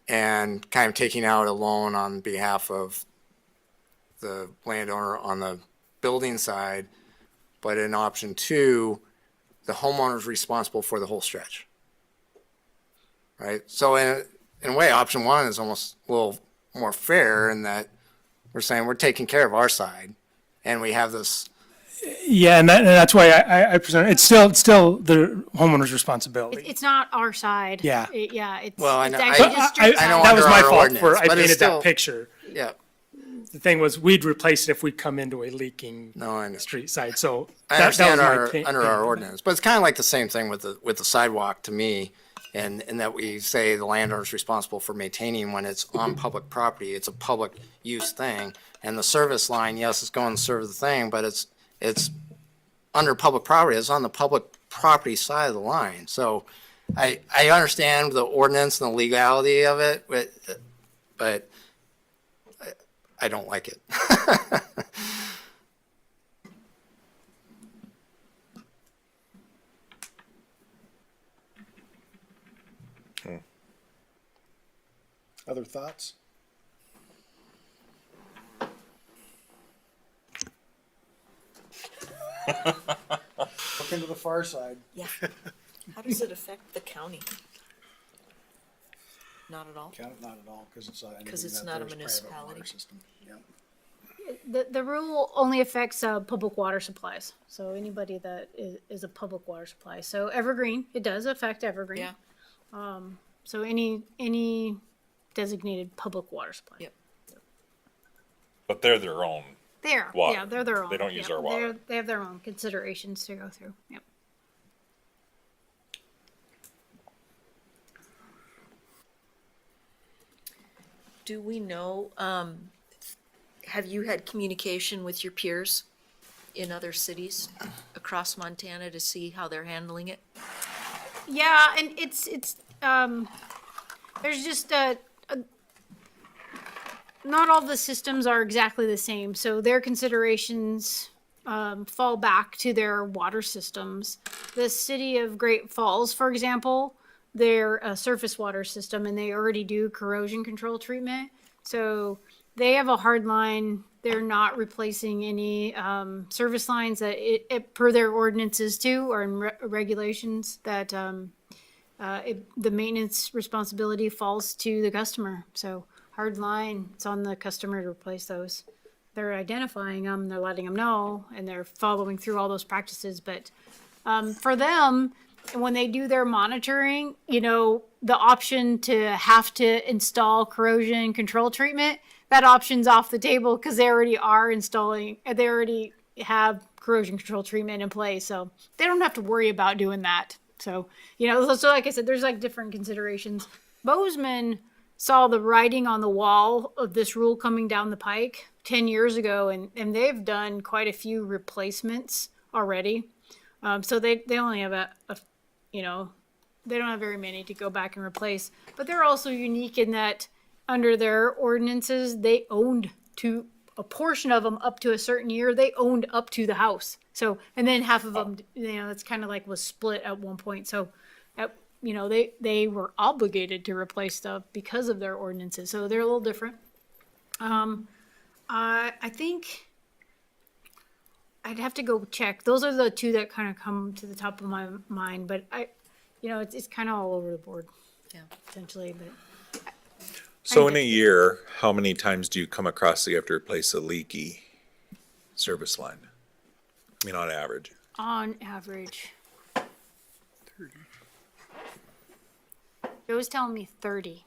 and kind of taking out a loan on behalf of the landowner on the building side. But in option 2, the homeowner is responsible for the whole stretch. Right? So in a way, option 1 is almost a little more fair in that we're saying we're taking care of our side, and we have this. Yeah, and that's why I present, it's still the homeowner's responsibility. It's not our side. Yeah. It's Well, I it's know- actually just street I know side. That was under my our fault ordinance, for, I but it's painted still- that picture. Yeah, The thing was, we'd replace it if we come into a leaking no, I know. street side, so. I that understand was my under our paint. ordinance, but it's kind of like the same thing with the sidewalk to me, and in that we say the landowner's responsible for maintaining when it's on public property. It's a public use thing, and the service line, yes, it's going to serve the thing, but it's under public property. It's on the public property side of the line. So I understand the ordinance and the legality of it, but I don't like it. Other thoughts? Look into the far side. Yeah. How does it affect the county? Not at all? Not at all, because it's. 'Cause it's not a municipality. The rule only affects public water supplies. So anybody that is a public water supply. So Evergreen, it does affect Evergreen. Yeah. So any designated public water supply. Yep. But they're their own. There, Water. yeah, they're their own. They don't use yeah, our water. They have their own considerations to go through. Yep. Do we know, have you had communication with your peers in other cities across Montana to see how they're handling it? Yeah, and it's there's just not all the systems are exactly the same, so their considerations fall back to their water systems. The city of Great Falls, for example, they're a surface water system, and they already do corrosion control treatment, so they have a hard line. They're not replacing any service lines that per their ordinances too, or in regulations that the maintenance responsibility falls to the customer. So hard line, it's on the customer to replace those. They're identifying them, they're letting them know, and they're following through all those practices. But for them, when they do their monitoring, the option to have to install corrosion control treatment, that option's off the table because they already have corrosion control treatment in place. So they don't have to worry about doing that. So, so like I said, there's like different considerations. Bozeman saw the writing on the wall of this rule coming down the pike 10 years ago, and they've done quite a few replacements already. So they only have they don't have very many to go back and replace. But they're also unique in that under their ordinances, they owned a portion of them up to a certain year. They owned up to the house. So, and then half of them, it's kind of like was split at one point. So, they were obligated to replace stuff because of their ordinances. So they're a little different. I think I'd have to go check. Those are the two that kind of come to the top of my mind, but it's kind of all over the board. Yeah. Potentially, but. So in a year, how many times do you come across that you have to replace a leaky service line? I mean, on average. On average. 30. Joe's telling me 30.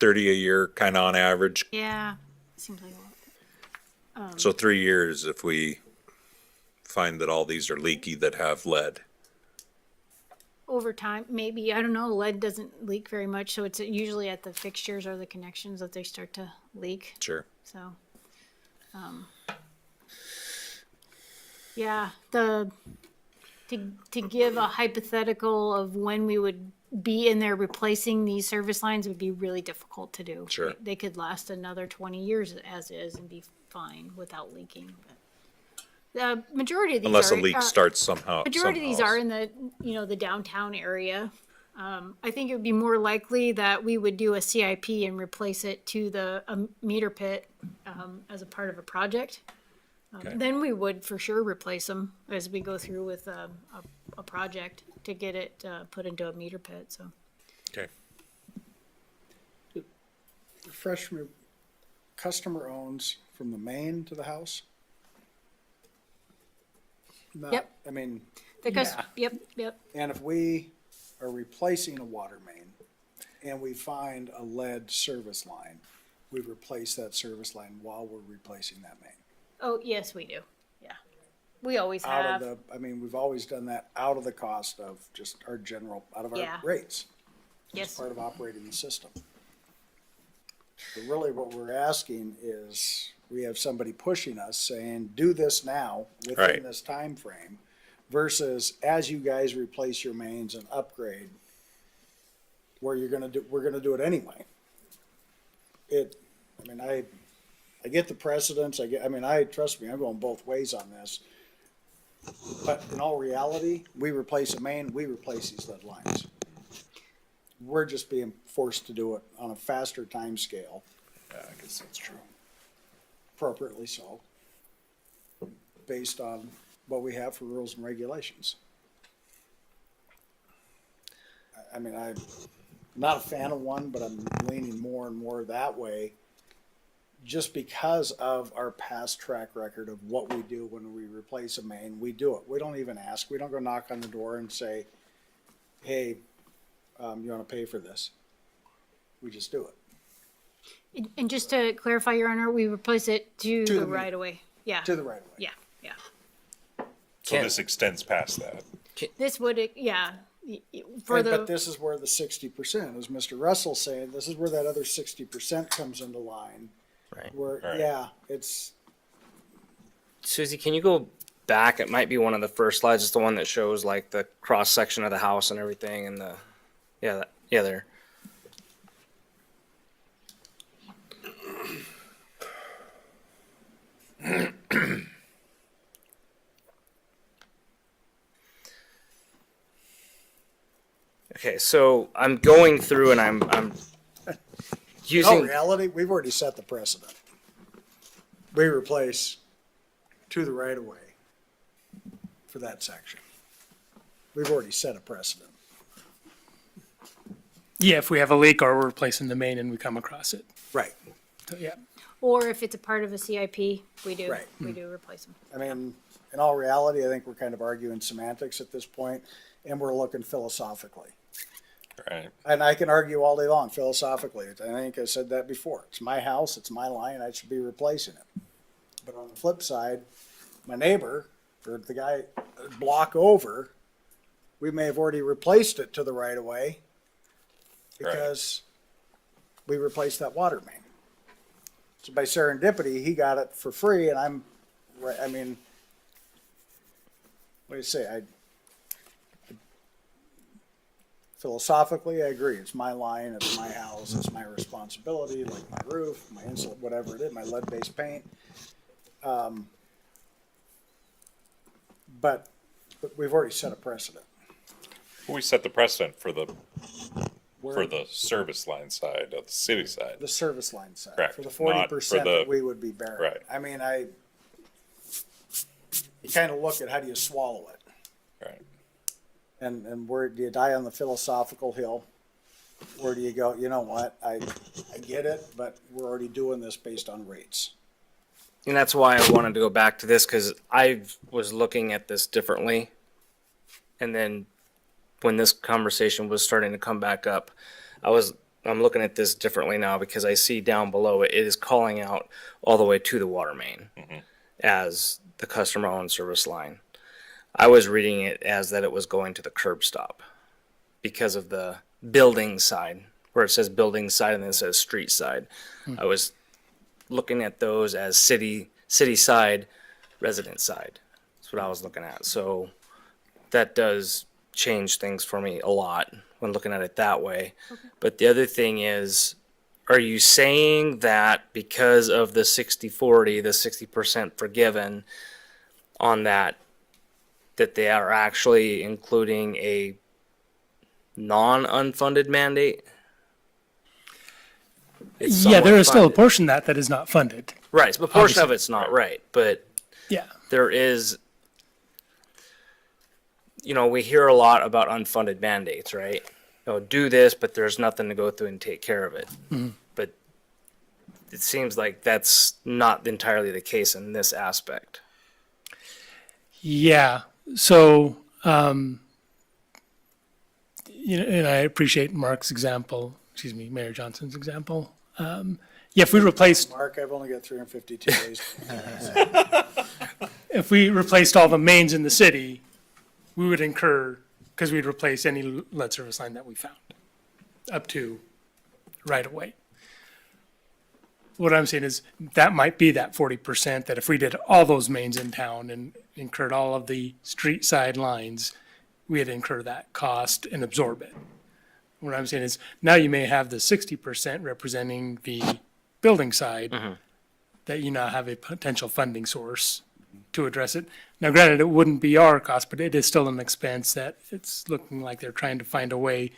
30 a year, kind of on average. Yeah, seems like a lot. So 3 years if we find that all these are leaky that have lead. Over time, maybe, I don't know, lead doesn't leak very much, so it's usually at the fixtures or the connections that they start to leak. Sure. So, yeah, to give a hypothetical of when we would be in there replacing these service lines would be really difficult to do. Sure. They could last another 20 years as is and be fine without leaking. But the majority of these Unless are, a leak starts somehow. majority of these somehow. are in the the downtown area. I think it would be more likely that we would do a CIP and replace it to the meter pit as a part of a project. Okay. Then we would for sure replace them as we go through with a project to get it put into a meter pit. So Okay. Fresh customer owns from the main to the house? Not, Yep. I mean, yep. and if we are replacing a water main and we find a lead service line, we replace that service line while we're replacing that main. Oh yes, we do. Yeah, we always Out have. of the, we've always done that out of the cost of just our general, out of our Yeah. rates. Yes. It's part of operating the system. But really what we're asking is, we have somebody pushing us saying, do this now within Right. this time frame, versus as you guys replace your mains and upgrade, where we're gonna do it anyway. I I get the precedents, trust me, I'm going both ways on this. But in all reality, we replace a main, we replace these lead lines. We're just being forced to do it on a faster time scale. Yeah, I guess that's true. Appropriately so, based on what we have for rules and regulations. I'm not a fan of one, but I'm leaning more and more that way just because of our past track record of what we do when we replace a main. We do it. We don't even ask. We don't go knock on the door and say, hey, you want to pay for this? We just do it. And just to clarify, Your Honor, we replace it to To the the right of way. Yeah. To the right of way. Yeah, yeah. So this extends past that. This would, yeah, for But the, this is where the 60%, as Mr. Russell's saying, this is where that other 60% comes into line. Right. Where, Right. yeah, it's, Susie, can you go back? It might be one of the first slides. It's the one that shows like the cross section of the house and everything, and the there. Okay, so I'm going through and I'm in all using. reality, we've already set the precedent. We replace to the right of way for that section. We've already set a precedent. Yeah, if we have a leak or we're replacing the main and we come across it. Right. So, yeah. or if it's a part of a CIP, we do, Right. we do replace them. I mean, in all reality, I think we're kind of arguing semantics at this point, and we're looking philosophically. Right. And I can argue all day long philosophically. I think I said that before. It's my house, it's my line, I should be replacing it. But on the flip side, my neighbor, or the guy a block over, we may have already replaced it to the right of way because we replaced that water main. So by serendipity, he got it for free, and I'm, I mean, what do you say? Philosophically, I agree. It's my line, it's my house, it's my responsibility, like my roof, my insulate, whatever it is, my lead-based paint. But we've already set a precedent. We set the precedent for the Where service line side of the city side. the service line side, Correct. for the Not for 40% the- that we would be bearing. Right. I mean, you kind of look at how do you swallow it? Right. And where do you die on the philosophical hill? Where do you go, you know what, I get it, but we're already doing this based on rates. And that's why I wanted to go back to this, because I was looking at this differently. And then when this conversation was starting to come back up, I'm looking at this differently now because I see down below it is calling out all the way to the water main as the customer owned service line. I was reading it as that it was going to the curb stop because of the building side, where it says building side and then it says street side. I was looking at those as city side, resident side. That's what I was looking at. So that does change things for me a lot when looking at it that way. But the other thing is, are you saying that because of the 60/40, the 60% forgiven on that they are actually including a non-unfunded mandate? It's Yeah, there somewhat is still a funded. portion that is not funded. Right, but a portion of Obviously. it's not right, but Yeah. there is, we hear a lot about unfunded mandates, right? Do this, but there's nothing to go through and take care of it. But it seems like that's not entirely the case in this aspect. Yeah. So, and I appreciate Mark's example, Mayor Johnson's example. Yeah, if we replaced, Mark, I've only got 352 days. if we replaced all the mains in the city, we would incur, because we'd replace any lead service line that we found up to right away. What I'm saying is that might be that 40%, that if we did all those mains in town and incurred all of the street side lines, we'd incur that cost and absorb it. What I'm saying is now you may have the 60% representing the building side, that you now have a potential funding source to address it. Now, granted, it wouldn't be our cost, but it is still an expense that it's looking like they're trying to find a way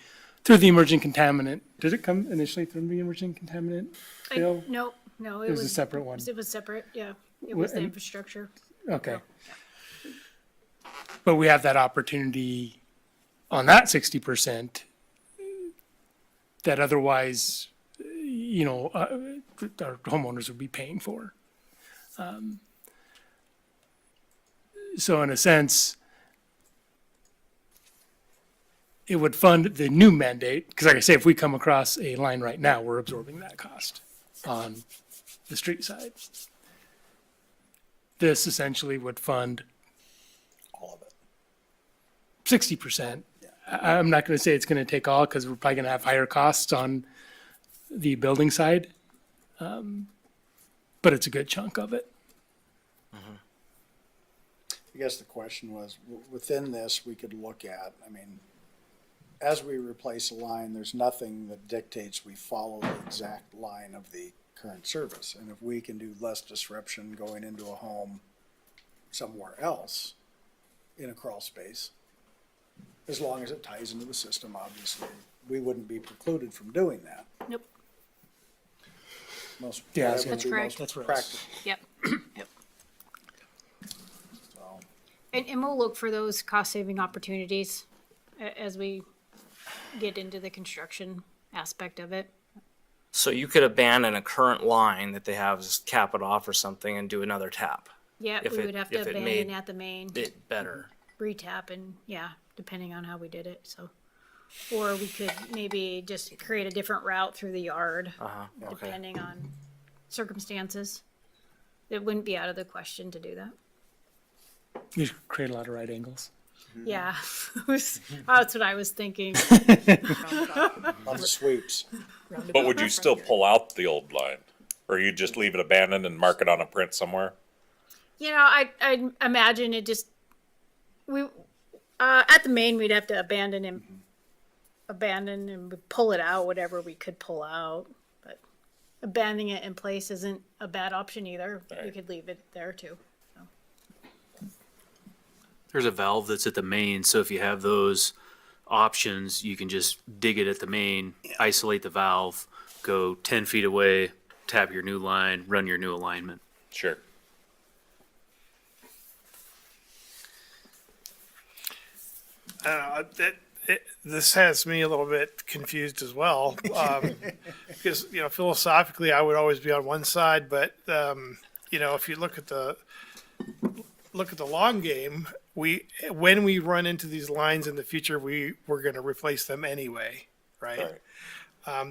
through the emerging contaminant. Did it come initially through the emerging contaminant bill? No, It was a separate one. It was separate, yeah. It was the And- infrastructure. Okay. But we have that opportunity on that 60% that otherwise, our homeowners would be paying for. So in a sense, it would fund the new mandate, because like I say, if we come across a line right now, we're absorbing that cost on the street side. This essentially would fund All of it. 60%. I'm not going to say it's going to take all, because we're probably going to have higher costs on the building side. But it's a good chunk of it. I guess the question was, within this, we could look at, as we replace a line, there's nothing that dictates we follow the exact line of the current service. And if we can do less disruption going into a home somewhere else in a crawl space, as long as it ties into the system, obviously, we wouldn't be precluded from doing that. Nope. Most, Yeah, that would that's be correct. most That's right. practical, Yep. Yep. so. And we'll look for those cost-saving opportunities as we get into the construction aspect of it. So you could abandon a current line that they have, just cap it off or something and do another tap. Yeah, If we it- would have to if it abandon made at the main, It better. retap and, yeah, depending on how we did it, so. Or we could maybe just create a different route through the yard, Okay. depending on circumstances. It wouldn't be out of the question to do that. You create a lot of right angles. Yeah, that's what I was thinking. Lots of sweeps. But would you still pull out the old line? Or you just leave it abandoned and mark it on a print somewhere? You know, I imagine it just, at the main, we'd have to abandon and we'd pull it out, whatever we could pull out. But abandoning it in place isn't a bad option either. We Right. could leave it there too. There's a valve that's at the main, so if you have those options, you can just dig it at the main, isolate the valve, go 10 feet away, tap your new line, run your new alignment. Sure. This has me a little bit confused as well. Because, philosophically, I would always be on one side, but, if you look at the long game, when we run into these lines in the future, we're going to replace them anyway, right?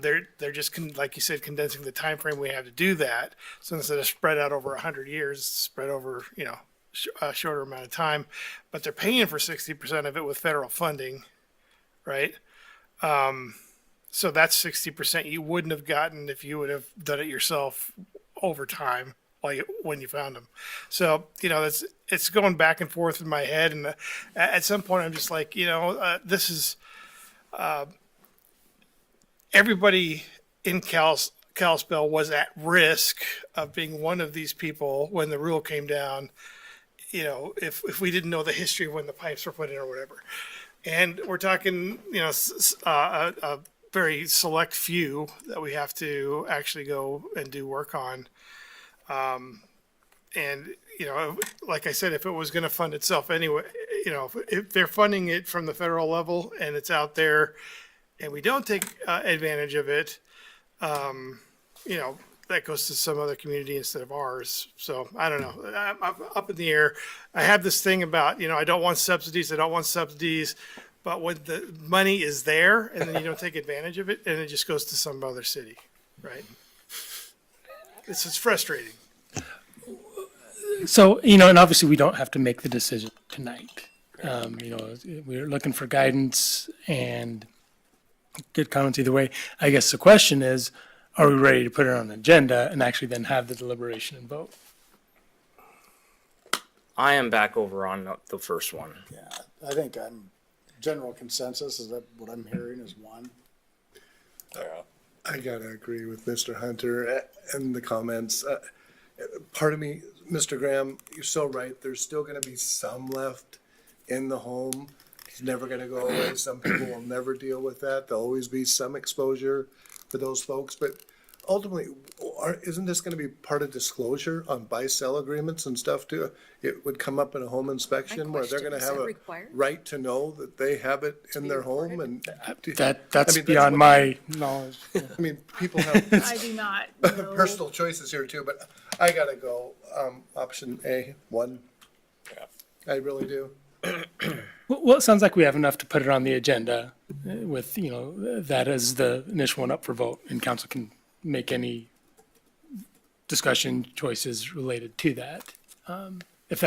They're just, like you said, condensing the time frame we have to do that. So instead of spread out over 100 years, spread over, a shorter amount of time, but they're paying for 60% of it with federal funding, right? So that's 60% you wouldn't have gotten if you would have done it yourself over time when you found them. So, it's going back and forth in my head. And at some point I'm just like, this is, everybody in Kalispell was at risk of being one of these people when the rule came down, if we didn't know the history of when the pipes were put in or whatever. And we're talking, a very select few that we have to actually go and do work on. And, like I said, if it was going to fund itself anyway, if they're funding it from the federal level and it's out there and we don't take advantage of it, that goes to some other community instead of ours. So I don't know. I'm up in the air. I have this thing about, I don't want subsidies. But when the money is there and then you don't take advantage of it and it just goes to some other city, right? It's frustrating. So, and obviously we don't have to make the decision tonight. We're looking for guidance and good comments either way. I guess the question is, are we ready to put it on an agenda and actually then have the deliberation and vote? I am back over on the first one. Yeah, I think general consensus is that what I'm hearing is one. Yeah. I gotta agree with Mr. Hunter and the comments. Part of me, Mr. Graham, you're so right. There's still gonna be some left in the home. It's never gonna go away. Some people will never deal with that. There'll always be some exposure for those folks, but ultimately, isn't this gonna be part of disclosure on buy-sell agreements and stuff too? It would come up in a home inspection where they're question, gonna is have that a required? right to know that they have it in be their home recorded? and. That's what- beyond my knowledge. I mean, people have I do not. personal choices here too, but I gotta go, option A, one. I really do. Well, it sounds like we have enough to put it on the agenda with, that as the initial one up for vote, and council can make any discussion choices related to that. If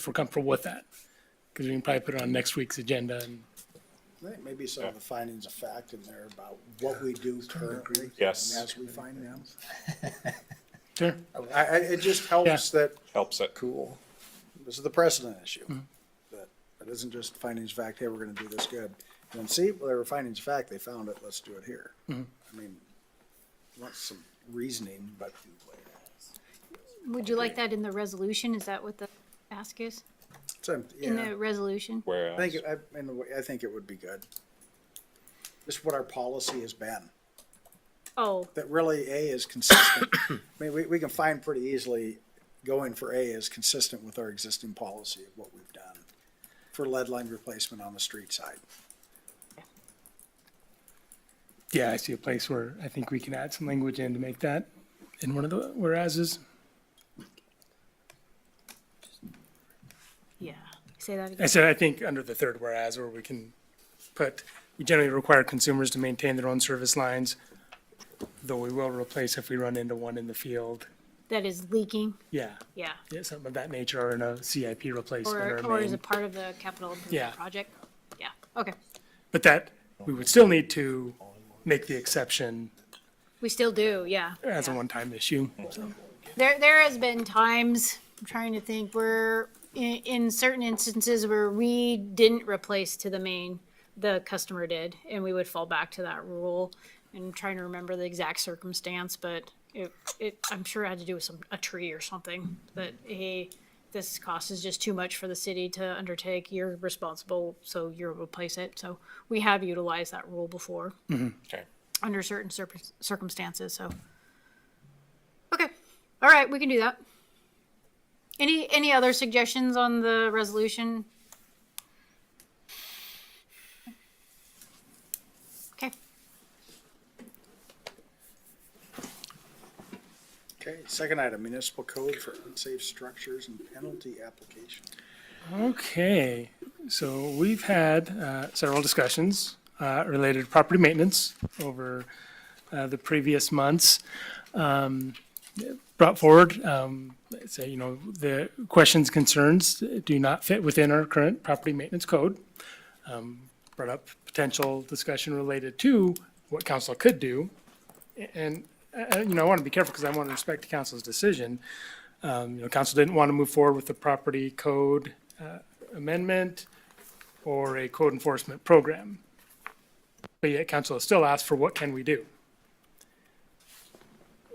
we're comfortable with that, because we can probably put it on next week's agenda and. I think maybe some of the findings of fact in there about what we do currently. Yes. and as we find them. Sure. It just helps that, Helps it. cool, this is the precedent issue. That it isn't just findings of fact, hey, we're gonna do this good. And then see, well, they were findings of fact, they found it, let's do it here. I mean, want some reasoning, but Would you like that in the resolution? Is that what the ask is? In yeah, the resolution? I Whereas, think, I think it would be good. Just what our policy has been, Oh, that really A is consistent. I mean, we can find pretty easily going for A is consistent with our existing policy of what we've done for lead line replacement on the street side. Yeah, I see a place where I think we can add some language in to make that in one of the whereases. yeah. Say that I again. said, I think under the third whereas, where we can put, we generally require consumers to maintain their own service lines, though we will replace if we run into one in the field. That is leaking, Yeah, yeah. yeah, something of that nature, or in a CIP replacement or Or a is main. it part of the capital Yeah. improvement project? Yeah, okay. But that, we would still need to make the exception We still do, yeah. as a yeah. one-time issue. There has been times, I'm trying to think, where in certain instances where we didn't replace to the main, the customer did, and we would fall back to that rule. And I'm trying to remember the exact circumstance, but I'm sure it had to do with a tree or something. That, hey, this cost is just too much for the city to undertake. You're responsible, so you'll replace it. So we have utilized that rule before okay. under certain circumstances, so. Okay, all right, we can do that. Any other suggestions on the resolution? Okay, Okay, second item, municipal code for unsafe structures and penalty application. Okay, so we've had several discussions related to property maintenance over the previous months. Brought forward, say, the questions, concerns do not fit within our current property maintenance code. Brought up potential discussion related to what council could do. And, I want to be careful because I want to respect the council's decision. Council didn't want to move forward with the property code amendment or a code enforcement program. But yet council has still asked for what can we do?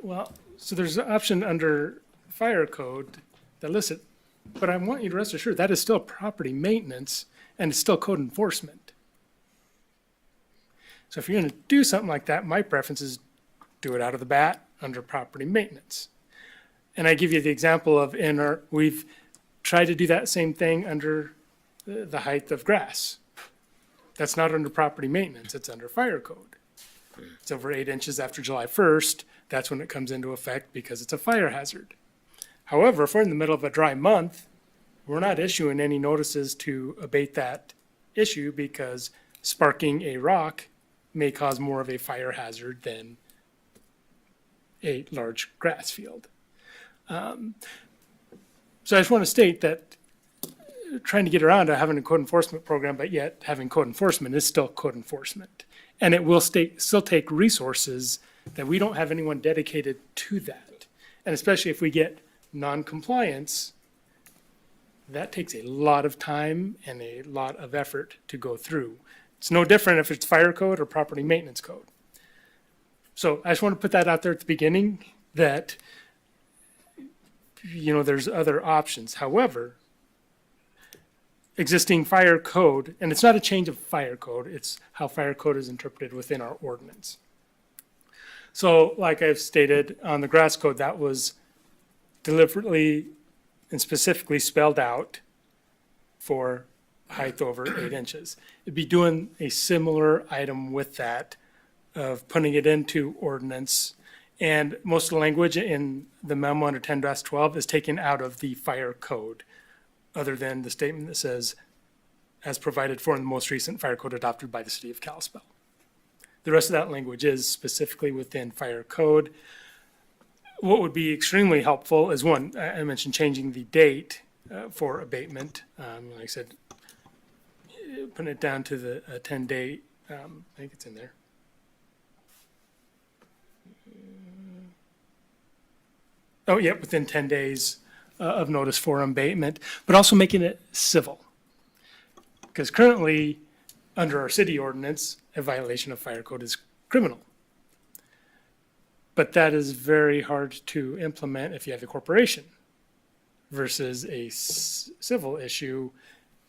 Well, so there's an option under fire code that lists it, but I want you to rest assured that is still property maintenance and it's still code enforcement. So if you're gonna do something like that, my preference is do it out of the bat under property maintenance. And I give you the example of we've tried to do that same thing under the height of grass. That's not under property maintenance, it's under fire code. It's over 8 inches after July 1st, that's when it comes into effect because it's a fire hazard. However, if we're in the middle of a dry month, we're not issuing any notices to abate that issue because sparking a rock may cause more of a fire hazard than a large grass field. So I just want to state that trying to get around to having a code enforcement program, but yet having code enforcement is still code enforcement. And it will still take resources that we don't have anyone dedicated to that. And especially if we get non-compliance, that takes a lot of time and a lot of effort to go through. It's no different if it's fire code or property maintenance code. So I just want to put that out there at the beginning, that there's other options. However, existing fire code, and it's not a change of fire code, it's how fire code is interpreted within our ordinance. So like I've stated on the grass code, that was deliberately and specifically spelled out for height over 8 inches. It'd be doing a similar item with that of putting it into ordinance. And most of the language in the memo under 10-12 is taken out of the fire code, other than the statement that says, as provided for in the most recent fire code adopted by the city of Kalispell. The rest of that language is specifically within fire code. What would be extremely helpful is, one, I mentioned changing the date for abatement. Like I said, putting it down to the 10-day, I think it's in there. Oh, yeah, within 10 days of notice for abatement, but also making it civil. Because currently, under our city ordinance, a violation of fire code is criminal. But that is very hard to implement if you have a corporation versus a civil issue.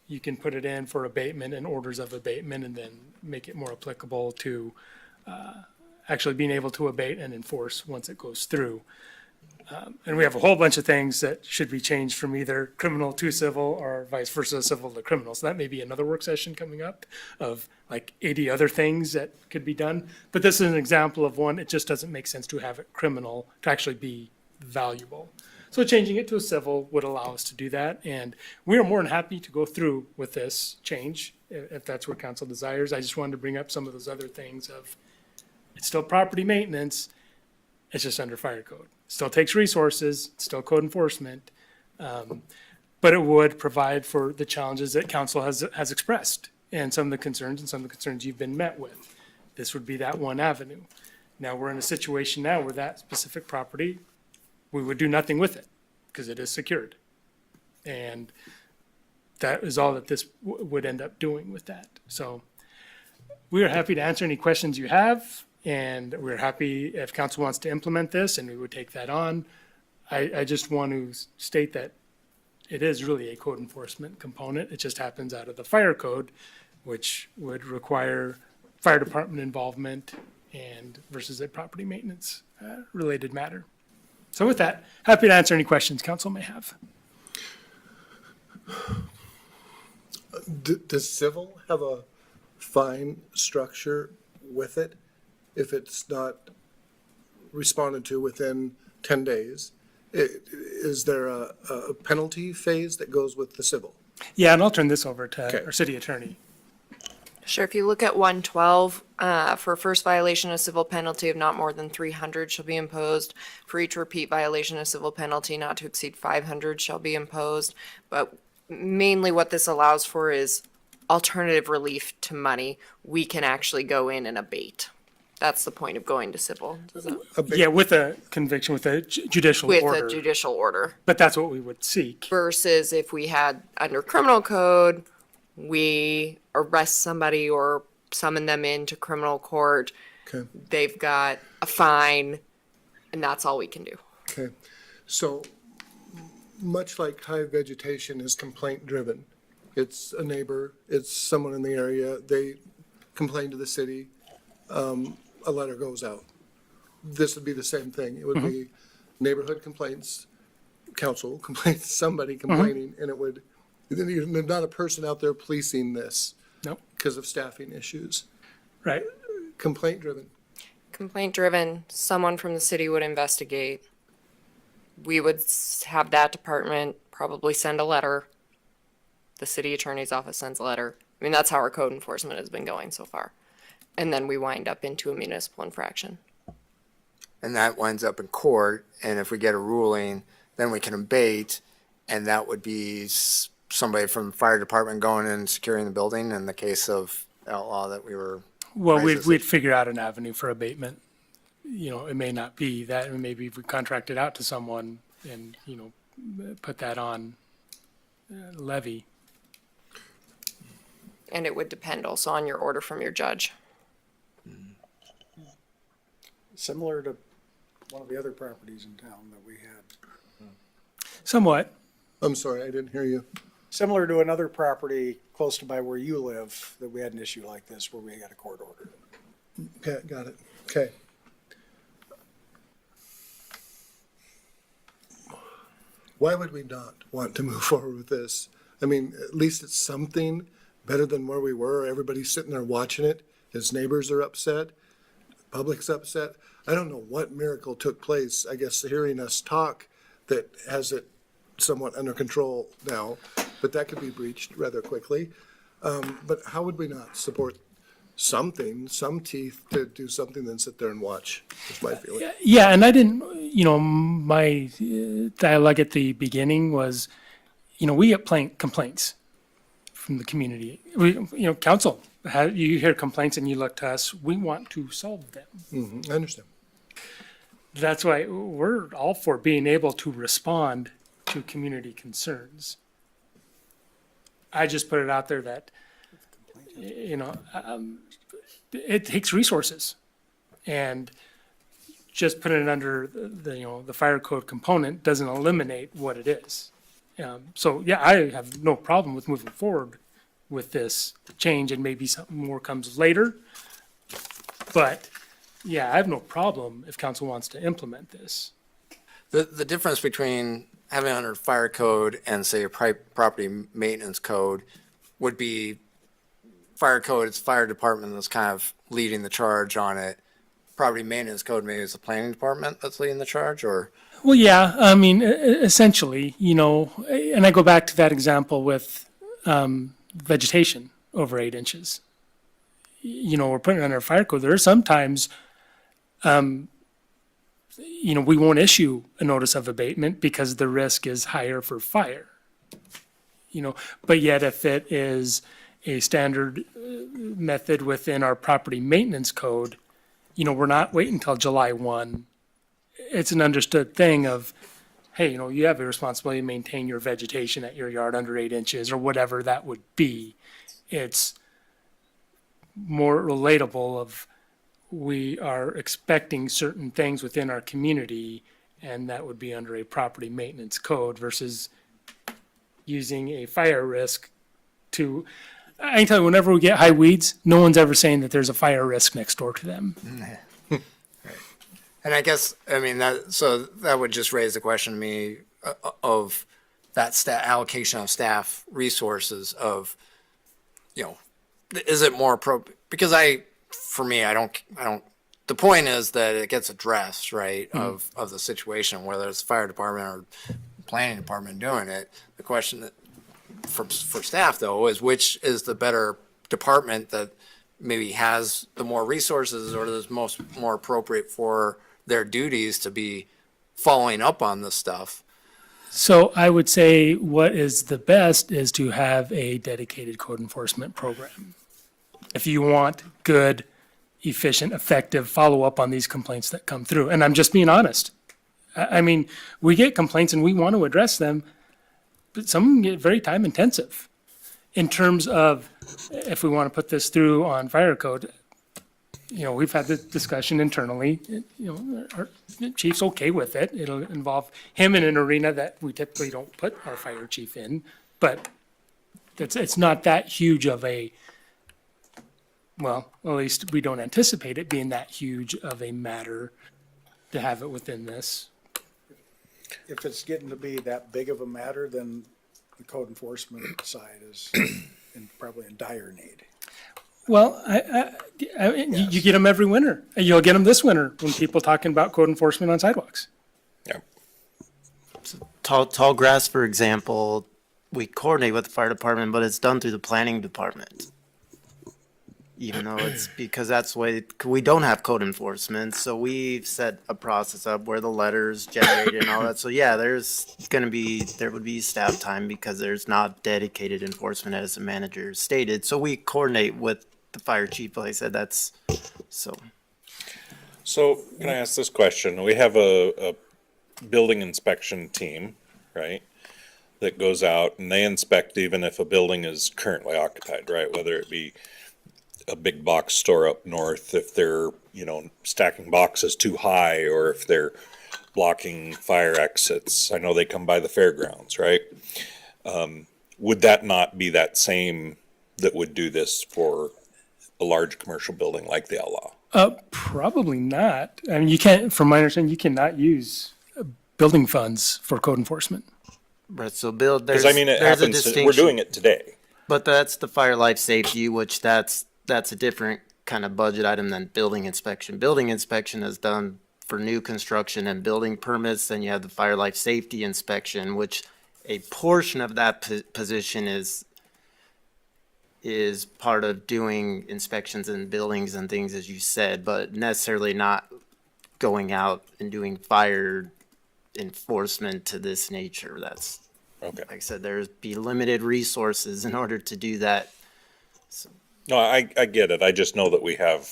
You can put it in for abatement and orders of abatement and then make it more applicable to actually being able to abate and enforce once it goes through. And we have a whole bunch of things that should be changed from either criminal to civil or vice versa, civil to criminal. So that may be another work session coming up of like 80 other things that could be done. But this is an example of one. It just doesn't make sense to have it criminal to actually be valuable. So changing it to a civil would allow us to do that. And we are more than happy to go through with this change if that's what council desires. I just wanted to bring up some of those other things of it's still property maintenance. It's just under fire code. Still takes resources, still code enforcement, but it would provide for the challenges that council has expressed and some of the concerns you've been met with. This would be that one avenue. Now we're in a situation now where that specific property, we would do nothing with it because it is secured. And that is all that this would end up doing with that. So we are happy to answer any questions you have. And we're happy if council wants to implement this, and we would take that on. I just want to state that it is really a code enforcement component. It just happens out of the fire code, which would require fire department involvement and versus a property maintenance related matter. So with that, happy to answer any questions council may have. Does civil have a fine structure with it? If it's not responded to within 10 days, is there a penalty phase that goes with the civil? Yeah, and I'll turn this over to Okay. our city attorney. Sure, if you look at 112, for first violation, a civil penalty of not more than 300 shall be imposed. For each repeat violation, a civil penalty not to exceed 500 shall be imposed. But mainly what this allows for is alternative relief to money. We can actually go in and abate. That's the point of going to civil. Yeah, with a conviction, with a judicial With order. a judicial order. But that's what we would seek. Versus if we had under criminal code, we arrest somebody or summon them into criminal court. Okay. They've got a fine, and that's all we can do. Okay, so much like high vegetation is complaint driven. It's a neighbor, it's someone in the area, they complain to the city, a letter goes out. This would be the same thing. It would be neighborhood complaints, council complaints, somebody complaining, and it would, there's not a person out there policing this. Nope. Because of staffing issues. Right. Complaint driven. Complaint driven, someone from the city would investigate. We would have that department probably send a letter. The city attorney's office sends a letter. I mean, that's how our code enforcement has been going so far. And then we wind up into a municipal infraction. And that winds up in court, and if we get a ruling, then we can abate, and that would be somebody from the fire department going in and securing the building in the case of outlaw that we were. Well, we'd figure out an avenue for abatement. You know, it may not be that, maybe if we contract it out to someone and, put that on levy. And it would depend also on your order from your judge. Similar to one of the other properties in town that we had. Somewhat. I'm sorry, I didn't hear you. Similar to another property close to by where you live, that we had an issue like this where we got a court order. Okay, got it. Okay. Why would we not want to move forward with this? I mean, at least it's something better than where we were. Everybody's sitting there watching it. His neighbors are upset. Public's upset. I don't know what miracle took place. I guess hearing us talk that has it somewhat under control now, but that could be breached rather quickly. But how would we not support something, some teeth to do something than sit there and watch? Is my feeling. Yeah, and I didn't, my dialogue at the beginning was, we get complaints from the community. Council, you hear complaints and you look to us, we want to solve them. I understand. That's why we're all for being able to respond to community concerns. I just put it out there that, it takes resources. And just putting it under the fire code component doesn't eliminate what it is. So yeah, I have no problem with moving forward with this change, and maybe something more comes later. But yeah, I have no problem if council wants to implement this. The difference between having it under fire code and say a property maintenance code would be fire code, it's fire department that's kind of leading the charge on it. Property maintenance code, maybe it's the planning department that's leading the charge, or? Well, yeah, I mean, essentially, and I go back to that example with vegetation over 8 inches. We're putting it under fire code. There are sometimes, we won't issue a notice of abatement because the risk is higher for fire. But yet if it is a standard method within our property maintenance code, we're not waiting until July 1. It's an understood thing of, hey, you have a responsibility to maintain your vegetation at your yard under 8 inches or whatever that would be. It's more relatable of we are expecting certain things within our community, and that would be under a property maintenance code versus using a fire risk to, I can tell you, whenever we get high weeds, no one's ever saying that there's a fire risk next door to them. And I guess, that would just raise the question to me of that allocation of staff resources of, is it more appropriate? Because for me, I don't, the point is that it gets addressed, right, of the situation, whether it's the fire department or planning department doing it. The question that for staff though is which is the better department that maybe has the more resources or is more appropriate for their duties to be following up on this stuff. So I would say what is the best is to have a dedicated code enforcement program. If you want good, efficient, effective follow-up on these complaints that come through, and I'm just being honest. I mean, we get complaints and we want to address them, but some of them get very time intensive. In terms of if we want to put this through on fire code, we've had the discussion internally, our chief's okay with it. It'll involve him in an arena that we typically don't put our fire chief in, but it's not that huge of a, well, at least we don't anticipate it being that huge of a matter to have it within this. If it's getting to be that big of a matter, then the code enforcement side is probably in dire need. Well, you get them every winter. You'll get them this winter when people talking about code enforcement on sidewalks. Yeah. Tall grass, for example, we coordinate with the fire department, but it's done through the planning department. Even though it's because that's the way we don't have code enforcement, so we've set a process up where the letters generated and all that. So yeah, there would be staff time because there's not dedicated enforcement as the manager stated. So we coordinate with the fire chief, like I said, that's so. So can I ask this question? We have a building inspection team, right? That goes out and they inspect even if a building is currently occupied, right? Whether it be a big box store up north, if they're, stacking boxes too high, or if they're blocking fire exits. I know they come by the fairgrounds, right? Would that not be that same that would do this for a large commercial building like the Outlaw? Probably not. I mean, you can't, from my understanding, you cannot use building funds for code enforcement. Right, so Bill, Because there's, I mean, it there's a happens, we're distinction. doing it today. But that's the fire life safety, which that's a different kind of budget item than building inspection. Building inspection is done for new construction and building permits. Then you have the fire life safety inspection, which a portion of that position is part of doing inspections in buildings and things, as you said, but necessarily not going out and doing fire enforcement to this nature. That's, Okay. like I said, there's be limited resources in order to do that. No, I get it. I just know that we have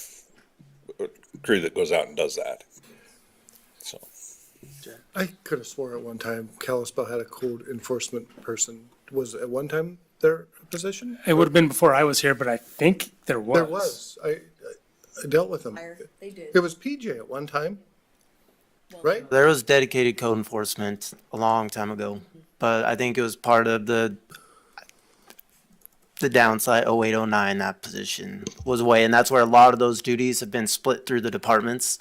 a crew that goes out and does that. So, I could have swore at one time Kalispell had a code enforcement person. Was at one time their position? It would have been before I was here, but I think there was. There was. I dealt with them. They did. It was PJ at one time, right? There was dedicated code enforcement a long time ago, but I think it was part of the downside 0809, that position was away, and that's where a lot of those duties have been split through the departments.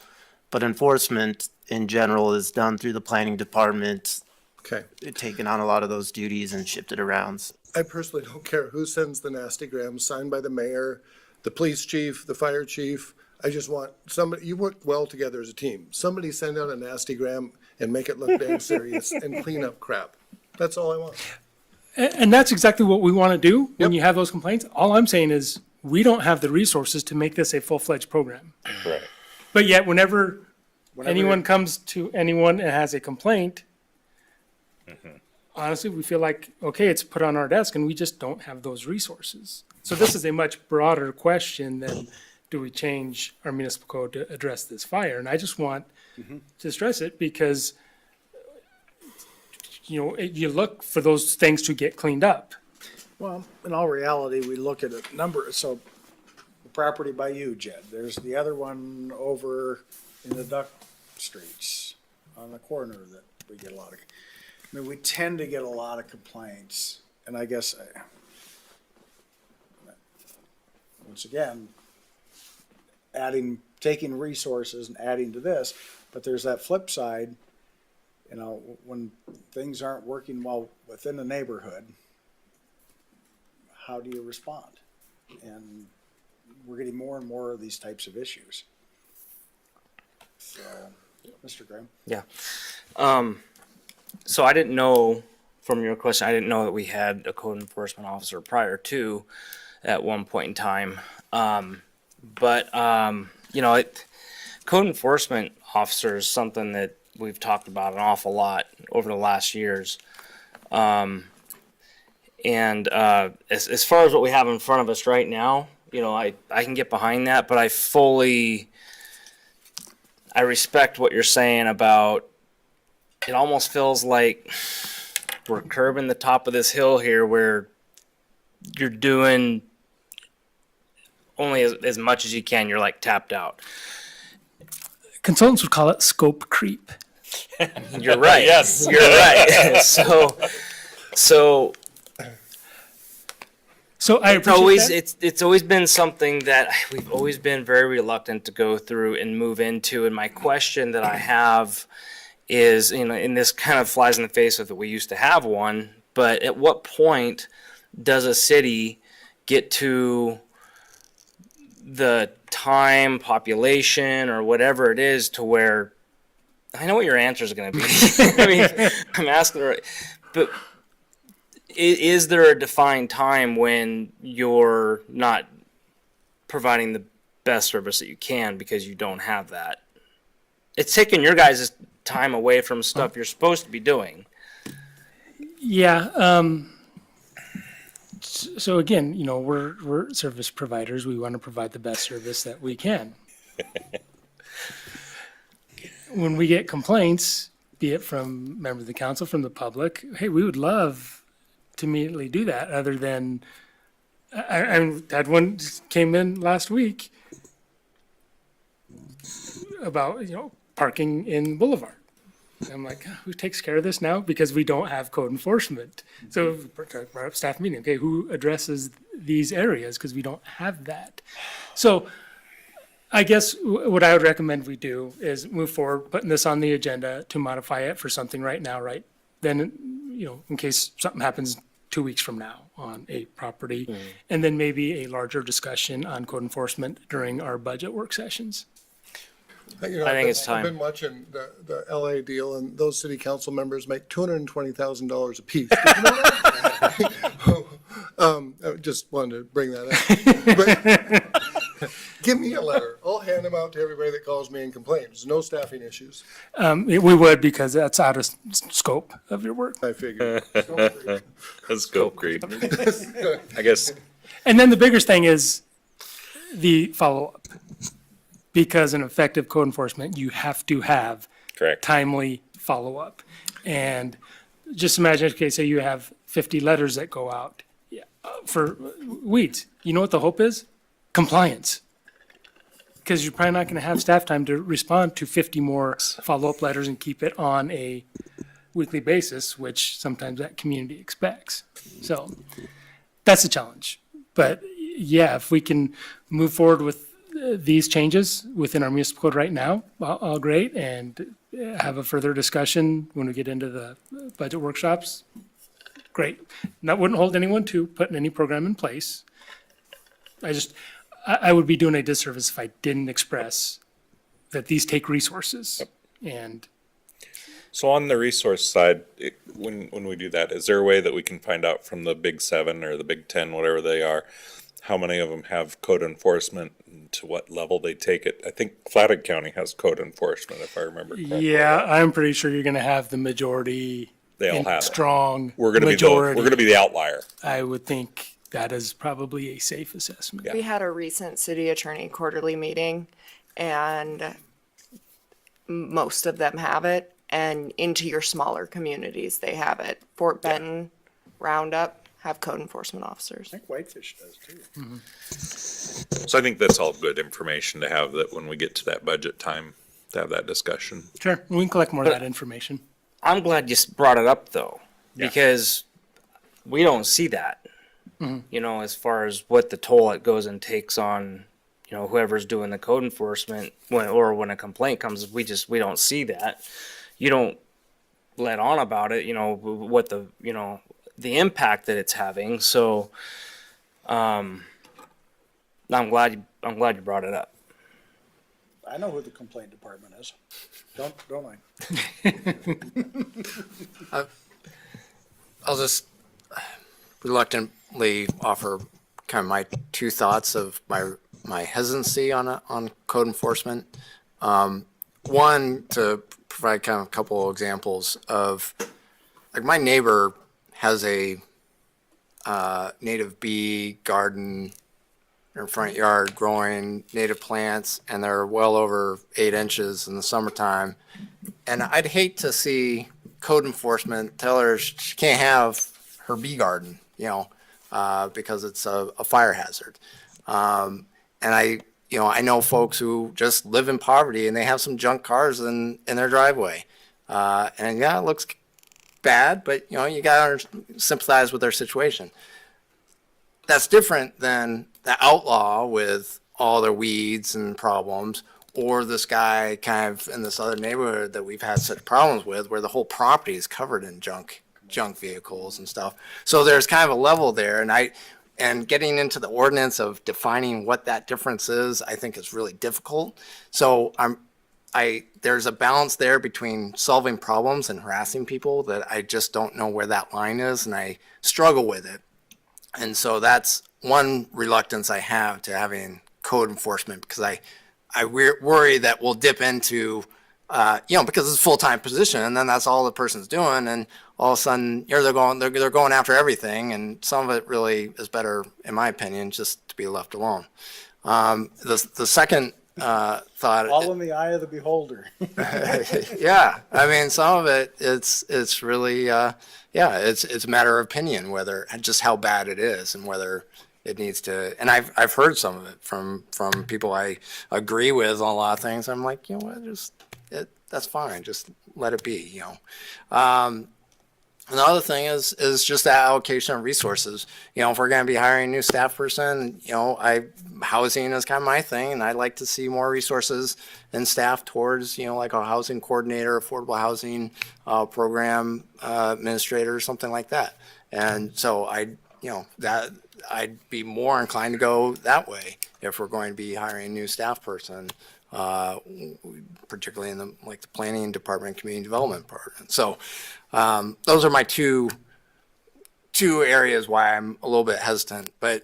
But enforcement in general is done through the planning department, Okay. taking on a lot of those duties and shifted around. I personally don't care who sends the nasty grams, signed by the mayor, the police chief, the fire chief. I just want somebody, you work well together as a team. Somebody send out a nasty gram and make it look damn serious and clean up crap. That's all I want. And that's exactly what we want to do when Yep. you have those complaints. All I'm saying is, we don't have the resources to make this a full-fledged program. right. But yet, whenever Whenever anyone you- comes to anyone and has a complaint, honestly, we feel like, okay, it's put on our desk and we just don't have those resources. So this is a much broader question than, do we change our municipal code to address this fire? And I just want to stress it because, you know, you look for those things to get cleaned up. Well, in all reality, we look at a number, so the property by you, Jed, there's the other one over in the Duck Streets on the corner that we get a lot of, I mean, we tend to get a lot of complaints, and I guess, once again, taking resources and adding to this, but there's that flip side, you know, when things aren't working well within the neighborhood, how do you respond? And we're getting more and more of these types of issues. So, Mr. Graham? Yeah. So I didn't know, from your question, I didn't know that we had a code enforcement officer prior to at one point in time. You know, code enforcement officer is something that we've talked about an awful lot over the last years. As far as what we have in front of us right now, you know, I can get behind that, but I respect what you're saying about, it almost feels like we're curbing the top of this hill here where you're doing only as much as you can. You're like tapped out. Consultants would call it scope creep. You're right. Yes. You're right. So I appreciate that. it's always been something that we've always been very reluctant to go through and move into. And my question that I have is, you know, and this kind of flies in the face of that we used to have one, but at what point does a city get to the time, population, or whatever it is to where, I know what your answer is going to be. I mean, I'm asking, but is there a defined time when you're not providing the best service that you can because you don't have that? It's taking your guys' time away from stuff you're supposed to be doing. Yeah. So again, you know, we're service providers. We want to provide the best service that we can. When we get complaints, be it from members of the council, from the public, hey, we would love to immediately do that. Other than, I had one just came in last week about, you know, parking in Boulevard. I'm like, who takes care of this now? Because we don't have code enforcement. So brought up staff meeting, okay, who addresses these areas? Because we don't have that. So I guess what I would recommend we do is move forward, putting this on the agenda to modify it for something right now, right? Then, in case something happens 2 weeks from now on a property, and then maybe a larger discussion on code enforcement during our budget work sessions. You know, I think it's time. I've been watching the LA deal, and those city council members make $220,000 apiece. Did you know that? I just wanted to bring that up. But give me a letter. I'll hand them out to everybody that calls me and complains. No staffing issues. We would, because that's out of scope of your work. I figured. Let's go, creep. I guess, And then the biggest thing is the follow-up. Because in effective code enforcement, you have to have correct. timely follow-up. And just imagine, okay, say you have 50 letters that go out for weeds. You know what the hope is? Compliance. Because you're probably not going to have staff time to respond to 50 more follow-up letters and keep it on a weekly basis, which sometimes that community expects. So that's a challenge. But yeah, if we can move forward with these changes within our municipal code right now, all great, and have a further discussion when we get into the budget workshops, great. That wouldn't hold anyone to putting any program in place. I would be doing a disservice if I didn't express that these take resources. And So on the resource side, when we do that, is there a way that we can find out from the Big Seven or the Big Ten, whatever they are, how many of them have code enforcement and to what level they take it? I think Flathead County has code enforcement, if I remember correctly. yeah, I'm pretty sure you're going to have the majority. They all and have it. strong We're gonna majority. be the outlier. I would think that is probably a safe assessment. We had a recent city attorney quarterly meeting, and most of them have it, and into your smaller communities, they have it. Fort Benton, Roundup have code enforcement officers. I think Whitefish does too. So I think that's all good information to have, that when we get to that budget time, to have that discussion. Sure, we can collect more of that information. I'm glad you brought it up though, Yeah. because we don't see that. As far as what the toll it goes and takes on, whoever's doing the code enforcement when a complaint comes, we don't see that. You don't let on about it, what the impact that it's having. So, I'm glad you brought it up. I know who the complaint department is. Don't I? I'll just reluctantly offer kind of my two thoughts of my hesitancy on code enforcement. One, to provide kind of a couple of examples of, like, my neighbor has a native bee garden in her front yard growing native plants, and they're well over 8 inches in the summertime. And I'd hate to see code enforcement tell her she can't have her bee garden, because it's a fire hazard. And I know folks who just live in poverty and they have some junk cars in their driveway. And yeah, it looks bad, but you gotta sympathize with their situation. That's different than the outlaw with all their weeds and problems, or this guy kind of in this other neighborhood that we've had such problems with, where the whole property is covered in junk vehicles and stuff. So there's kind of a level there, and getting into the ordinance of defining what that difference is, I think is really difficult. So there's a balance there between solving problems and harassing people that I just don't know where that line is, and I struggle with it. And so that's one reluctance I have to having code enforcement, because I worry that we'll dip into, because it's a full-time position, and then that's all the person's doing, and all of a sudden, they're going after everything, and some of it really is better, in my opinion, just to be left alone. The second thought. All in the eye of the beholder. Yeah, I mean, some of it, it's really, it's a matter of opinion, whether, just how bad it is, and whether it needs to, and I've heard some of it from people I agree with on a lot of things. I'm like, what, that's fine. Just let it be, you know. And the other thing is just that allocation of resources. You know, if we're going to be hiring a new staff person, you know, housing is kind of my thing, and I'd like to see more resources and staff towards, you know, like a housing coordinator, affordable housing program administrator, or something like that. And so I'd be more inclined to go that way if we're going to be hiring a new staff person, particularly in the planning department, community development department. So those are my two areas why I'm a little bit hesitant. But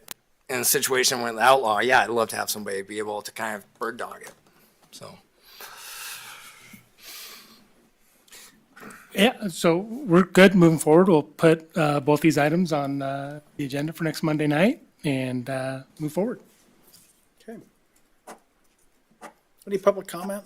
in a situation with the outlaw, yeah, I'd love to have somebody be able to kind of bird dog it. So. Yeah, so we're good moving forward. We'll put both these items on the agenda for next Monday night and move forward. Okay. Any public comment?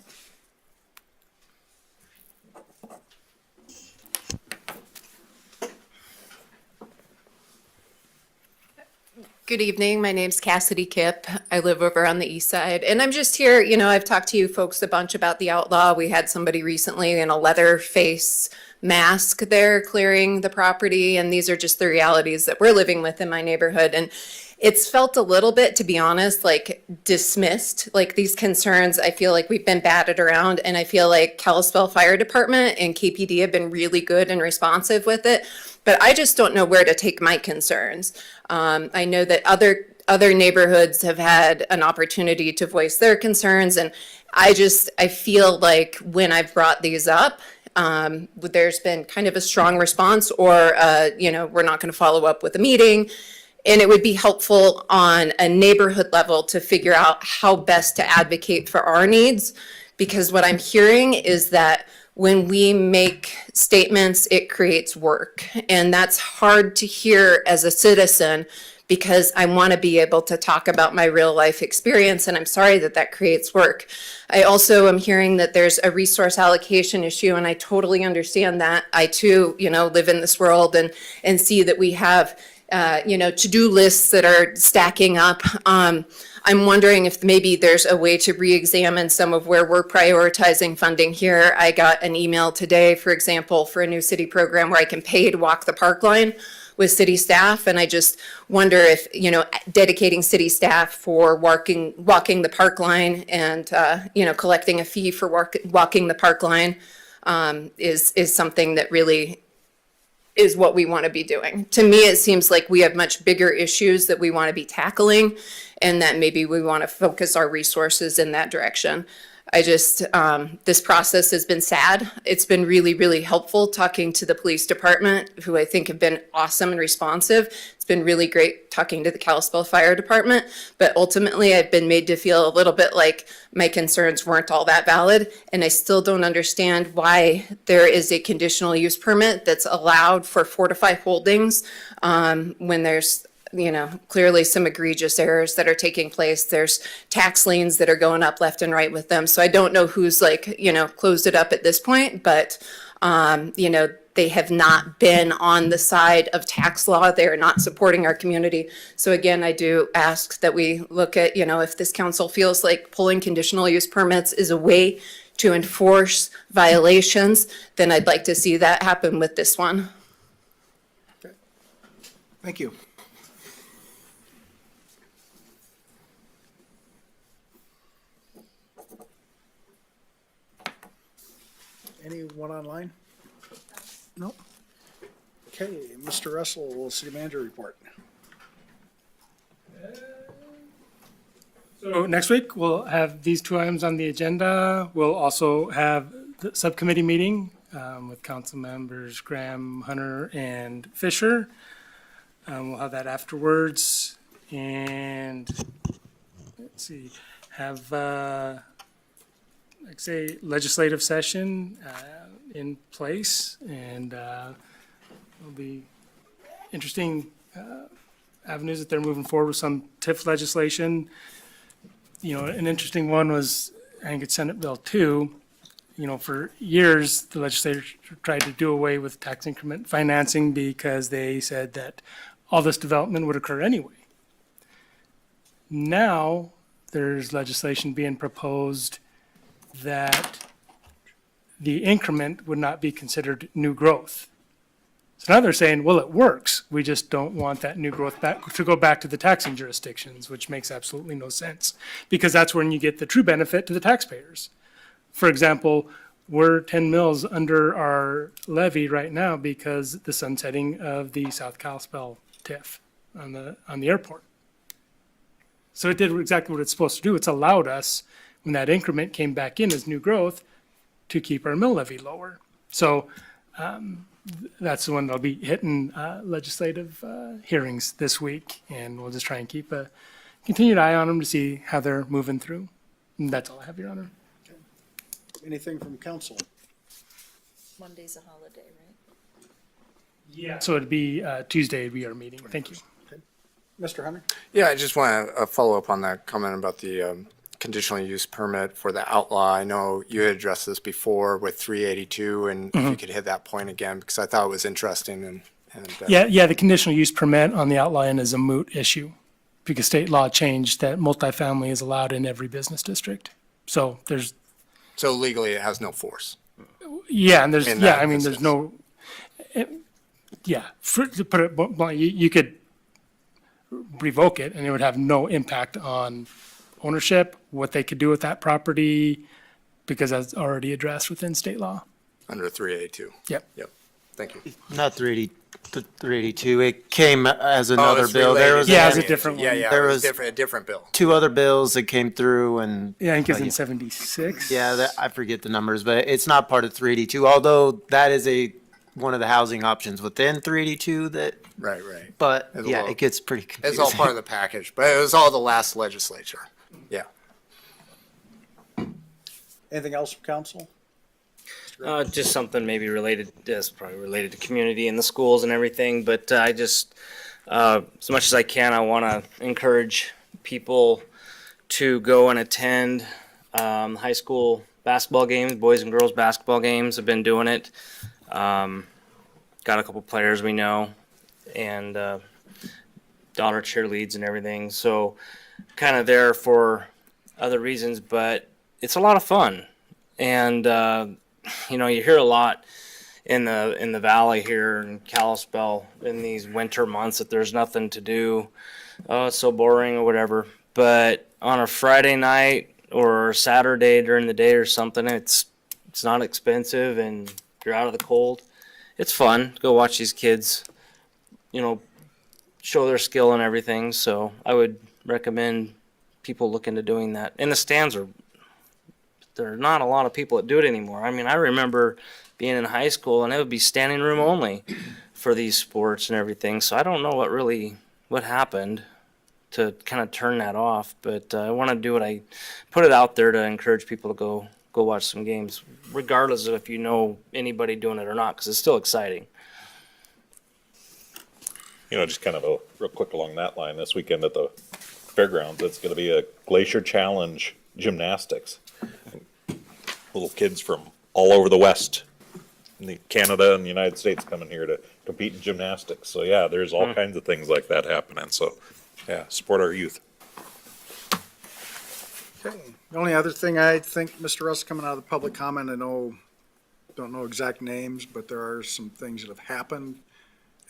Good evening. My name's Cassidy Kipp. I live over on the east side. And I'm just here, I've talked to you folks a bunch about the outlaw. We had somebody recently in a leather face mask there clearing the property. And these are just the realities that we're living with in my neighborhood. And it's felt a little bit, to be honest, like dismissed. Like these concerns, I feel like we've been batted around. And I feel like Kalispell Fire Department and KPD have been really good and responsive with it. But I just don't know where to take my concerns. I know that other neighborhoods have had an opportunity to voice their concerns, and I feel like when I've brought these up, there's been kind of a strong response, or we're not going to follow up with a meeting. And it would be helpful on a neighborhood level to figure out how best to advocate for our needs, because what I'm hearing is that when we make statements, it creates work. And that's hard to hear as a citizen, because I want to be able to talk about my real life experience. And I'm sorry that creates work. I also am hearing that there's a resource allocation issue, and I totally understand that. I too, live in this world and see that we have, to-do lists that are stacking up. I'm wondering if maybe there's a way to re-examine some of where we're prioritizing funding here. I got an email today, for example, for a new city program where I can pay to walk the park line with city staff. And I just wonder if, dedicating city staff for walking the park line and, collecting a fee for walking the park line is something that really is what we want to be doing. To me, it seems like we have much bigger issues that we want to be tackling, and that maybe we want to focus our resources in that direction. This process has been sad. It's been really, really helpful talking to the police department, who I think have been awesome and responsive. It's been really great talking to the Kalispell Fire Department, but ultimately I've been made to feel a little bit like my concerns weren't all that valid, and I still don't understand why there is a conditional use permit that's allowed for 4 to 5 holdings when there's clearly some egregious errors that are taking place. There's tax liens that are going up left and right with them. So I don't know who's closed it up at this point, but, they have not been on the side of tax law. They are not supporting our community. So again, I do ask that we look at, if this council feels like pulling conditional use permits is a way to enforce violations, then I'd like to see that happen with this one. Okay. Thank you. Anyone online? No? Okay, Mr. Russell, city manager report. So next week, we'll have these 2 items on the agenda. We'll also have the subcommittee meeting with council members Graham, Hunter, and Fisher. We'll have that afterwards. And let's see, have legislative session in place, and it'll be interesting avenues that they're moving forward with some TIF legislation. An interesting one was, I think it's Senate Bill 2. For years, the legislature tried to do away with tax increment financing because they said that all this development would occur anyway. Now, there's legislation being proposed that the increment would not be considered new growth. So now they're saying, well, it works. We just don't want that new growth back to go back to the taxing jurisdictions, which makes absolutely no sense, because that's when you get the true benefit to the taxpayers. For example, we're 10 mils under our levy right now because the sunsetting of the South Kalispell TIF on the airport. So it did exactly what it's supposed to do. It's allowed us, when that increment came back in as new growth, to keep our mill levy lower. So that's the one that'll be hitting legislative hearings this week, and we'll just try and keep a continued eye on them to see how they're moving through. And that's all I have, Your Honor. Anything from council? Monday's a holiday, right? Yeah. So it'd be Tuesday would be our meeting. Thank you. Mr. Hunter? Yeah, I just want to follow up on that comment about the conditional use permit for the outlaw. I know you had addressed this before with 382, and if you could hit that point again, because I thought it was interesting. And Yeah, the conditional use permit on the outlaw end is a moot issue because state law changed that multifamily is allowed in every business district. So there's, so legally it has no force. yeah, and there's, In yeah, that I mean, there's no, to put it bluntly, you could revoke it and it would have no impact on ownership, what they could do with that property, because that's already addressed within state law. Under 382. Yep. Yep. Thank you. Not 382. It came as Oh, another it's bill. There related. was Yeah, it's a different Yeah, one. yeah. There it was- different, a different bill. two other bills that came through, and Yeah, I think it's in 76. yeah, I forget the numbers, but it's not part of 382. Although that is one of the housing options within 382. That, Right, right. but It's yeah, all- it gets pretty confusing. It's all part of the package, but it was all the last legislature. Yeah. Anything else from council? Just something maybe related, that's probably related to community and the schools and everything, but I just, as much as I can, I want to encourage people to go and attend high school basketball games, boys and girls basketball games. I've been doing it. Got a couple players we know, and daughter cheerleads and everything. So kind of there for other reasons, but it's a lot of fun. And you know, you hear a lot in the valley here in Kalispell in these winter months that there's nothing to do. Oh, it's so boring or whatever. But on a Friday night or Saturday during the day or something, it's not expensive and you're out of the cold. It's fun to go watch these kids, you know, show their skill and everything. So I would recommend people look into doing that. And the stands there are not a lot of people that do it anymore. I mean, I remember being in high school and it would be standing room only for these sports and everything. So I don't know what happened to kind of turn that off, but I want to do it. I put it out there to encourage people to go watch some games, regardless of if you know anybody doing it or not, because it's still exciting. You know, just kind of a real quick along that line, this weekend at the fairgrounds, it's gonna be a Glacier Challenge gymnastics. Little kids from all over the West, Canada and the United States coming here to compete in gymnastics. So yeah, there's all kinds of things like that happening. So yeah, support our youth. Okay. The only other thing I think, Mr. Russ, coming out of the public comment, don't know exact names, but there are some things that have happened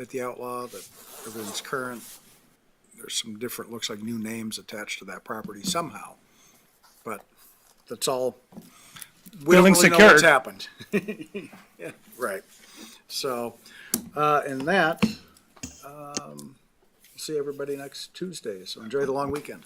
at the Outlaw that everything's current. There's some different, looks like new names attached to that property somehow. But that's all. We don't Building really know what's secured. happened. Yeah, right. So, in that, we'll see everybody next Tuesday. So enjoy the long weekend.